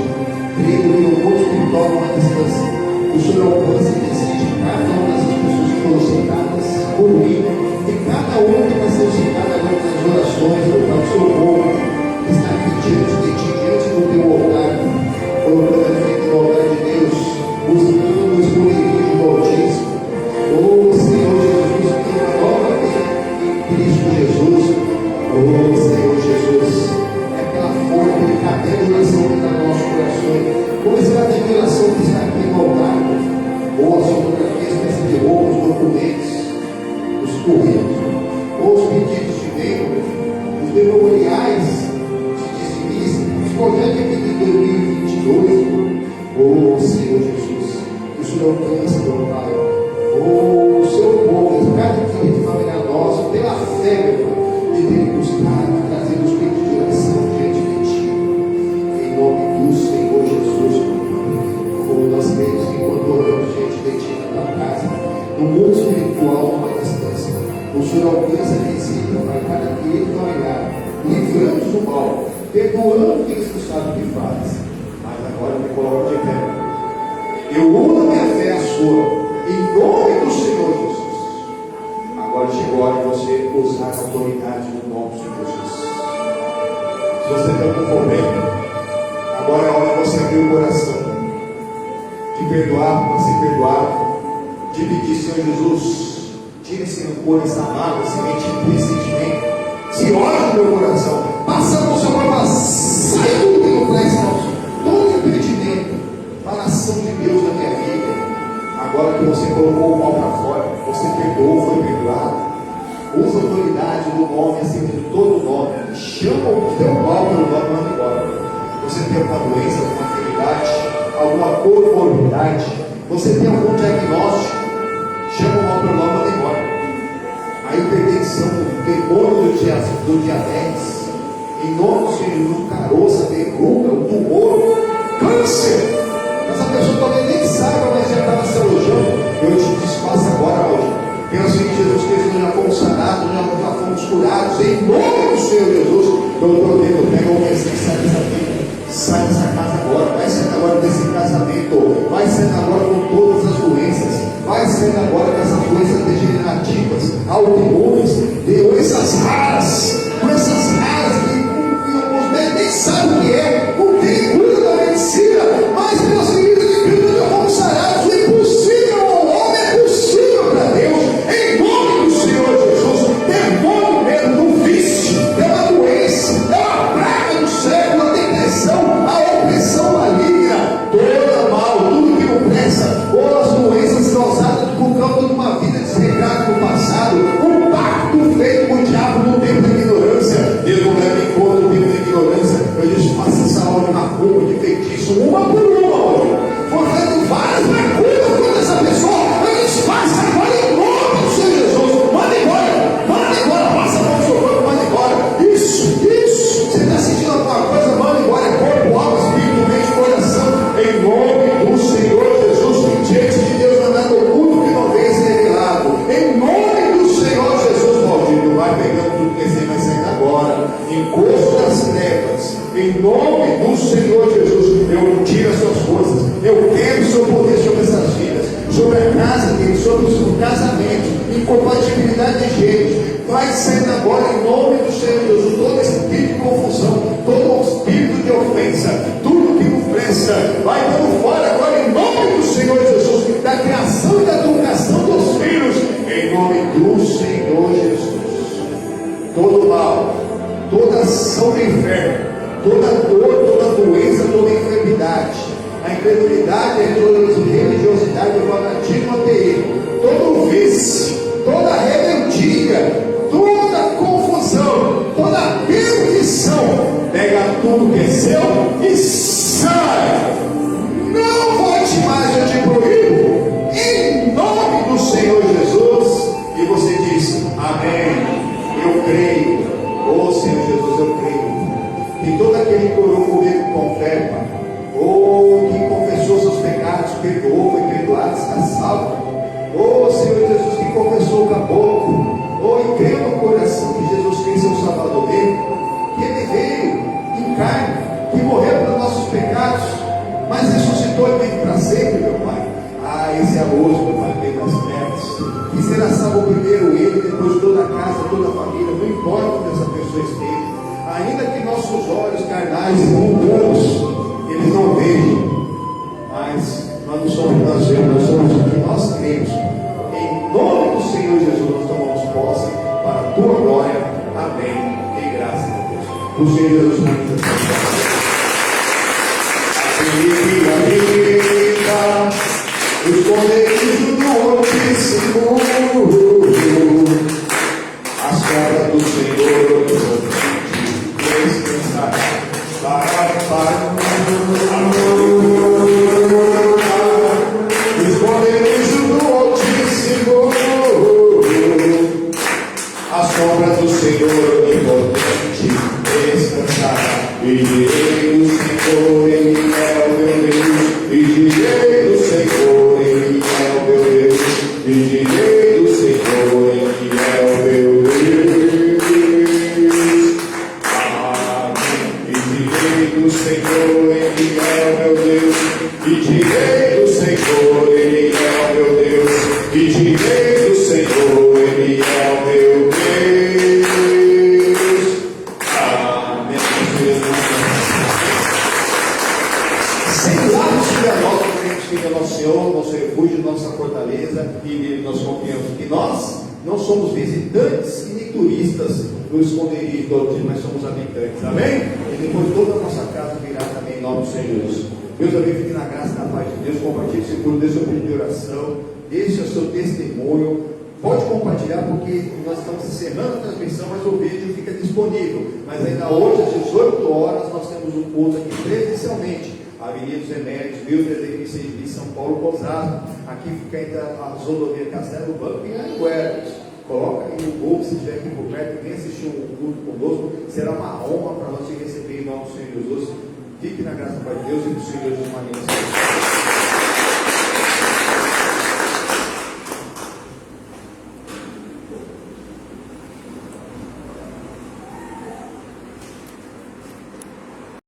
Speaker 1: Creio que o mundo espiritual não é distância. O Senhor alcança e decide cada uma dessas pessoas que foram citadas por mim, e cada uma que vai ser citada agora nas orações, do seu povo, que está aqui diante de ti, diante do teu altar, colocando a frente do altar de Deus, buscando o esconderijo do Altíssimo. Oh Senhor Jesus, tem uma nova vida em Cristo Jesus. Oh Senhor Jesus, é aquela forma de cada oração que está no nosso coração. Como essa revelação que está aqui no altar, ou as fotografias de roupas, documentos, os currículos, ou os pedidos de membro, os memoriais de dizimista, os projetos aqui de 2022. Oh Senhor Jesus, que o Senhor alcança, meu Pai. O seu povo, cada dia de família nossa, pela fé, meu Pai, de ter buscado, trazer os pedidos de oração diante de Ti. Em nome do Senhor Jesus, como nós cremos que quando oramos diante de Ti na Tua casa, no mundo espiritual, numa distância, o Senhor alcança e visita, Pai, cada dia que vai olhar, livrando-nos do mal, perdoando aqueles que sabem o que faz. Mas agora me coloco de pé. Eu uno a minha fé à sua. Em nome do Senhor Jesus. Agora chegou a hora de você usar a autoridade no nome do Senhor Jesus. Se você tem algum problema, agora é a hora de você abrir o coração, de perdoar para ser perdoado, de pedir, Senhor Jesus, tira esse rancor, essa mágoa, esse sentimento, esse ódio do meu coração, passando o seu corpo, sai tudo que não presta, todo impedimento para a ação de Deus na minha vida. Agora que você colocou o mal para fora, você perdoou, foi perdoado, usa a autoridade do nome acima de todo nome, chama o teu mal pelo nome e manda embora. Você tem alguma doença, alguma enfermidade, alguma comorbidade, você tem algum diagnóstico, chama o mal pelo nome e manda embora. A hipertensão, o demônio do diabetes, em nome do Senhor, o caroço, a verruga, o tumor, câncer. Essa pessoa talvez nem saiba, mas já estava se elogiando. Eu te desfaço agora hoje. Pelo Senhor Jesus Cristo, já fomos sanados, já fomos curados. Em nome do Senhor Jesus, eu estou dentro, pega o mestre e sai dessa vida. Sai dessa casa agora. Vai saindo agora desse casamento. Vai saindo agora com todas as doenças. Vai saindo agora dessas doenças degenerativas, autoimunes, doenças raras. Doenças raras que nem sabe o que é. Não tem cura da medicina. Mas pelas feridas de Cristo já fomos sarados. O impossível ao homem é possível para Deus. Em nome do Senhor Jesus, demônio mesmo do vício, é uma doença, é uma praga do século, a depressão, a opressão maligna, toda mal, tudo que não presta, ou as doenças causadas por causa de uma vida desregrada no passado, um pacto feito com o diabo no tempo da ignorância. Deus não leva em conta o tempo da ignorância. Eu disse, faça essa hora de macumba, de feitiço, uma por uma, olha. Fazendo várias macumbas contra essa pessoa. Eu disse, faça agora em nome do Senhor Jesus. Manda embora, passa a mão no seu corpo, manda embora. Isso. Você está sentindo alguma coisa, manda embora. É corpo, alma, espírito, mente, coração. Em nome do Senhor Jesus. Diante de Deus, mandando o culto que não vem ser revelado. Em nome do Senhor Jesus, maldito. Vai pegando tudo que você vai sair agora. Encosto das trevas. Em nome do Senhor Jesus, eu tiro as suas forças, eu quero o seu poder sobre essas vidas, sobre a casa dele, sobre o casamento, incompatibilidade de gêneros. Vai saindo agora em nome do Senhor Jesus, todo espírito de confusão, todo espírito de ofensa, tudo que não presta, vai dando fora agora em nome do Senhor Jesus, da criação e da educação dos filhos, em nome do Senhor Jesus. Todo mal, toda ação do inferno, toda dor, toda doença, toda enfermidade, a incredulidade, a religiosidade, o fanatismo, o ateísmo, todo vício, toda rebeldia, toda confusão, toda perdição, pega tudo que é seu e sai. perdoou, foi perdoado, está salvo. Oh Senhor Jesus, que confessou o caboclo, oh, e creu no coração que Jesus Cristo é o Salvador dele, que ele veio em carne, que morreu pelos nossos pecados, mas ressuscitou e vive para sempre, meu Pai. Ah, esse é hoje, meu Pai, bem das metas. Que será salvo primeiro ele, depois toda a casa, toda a família, não importa onde essa pessoa esteja. Ainda que nossos olhos carnais e mundanos, eles não vejam, mas nós não somos nós vemos, nós somos o que nós cremos. Em nome do Senhor Jesus, nós tomamos posse para a tua glória. Amém. E graças a Deus. O Senhor Jesus nos abençoe. O esconderijo do Altíssimo, a sombra do Senhor descansará para o esconderijo do Altíssimo, a sombra do Senhor onipotente descansará. E direi do Senhor, Ele é o meu Deus. E direi do Senhor, Ele é o meu Deus. E direi do Senhor, Ele é o meu Deus. Amém. E direi do Senhor, Ele é o meu Deus. E direi do Senhor, Ele é o meu Deus. E direi do Senhor, Ele é o meu Deus. Fica nosso Senhor, nosso refúgio, nossa fortaleza, e nós confiamos que nós não somos visitantes e nem turistas do esconderijo do Altíssimo, mas somos habitantes, amém? E depois toda a nossa casa virá também em nome do Senhor Jesus. Deus amém, fique na graça e na paz de Deus. Compartilhe esse curso, dê seu pedido de oração, deixe o seu testemunho. Pode compartilhar, porque nós estamos encerrando a transmissão, mas o vídeo fica disponível. Mas ainda hoje, às 18 horas, nós temos um culto aqui presencialmente. Avenida dos Eméritos, 1336, São Paulo, Pousado. Aqui fica ainda a rodovia Castelo do Banco e Anguera. Coloca aí no Google, se estiver aqui por perto, vem assistir um culto conosco. Será uma honra para nós te receber em nome do Senhor Jesus. Fique na graça de Deus e do Senhor Jesus.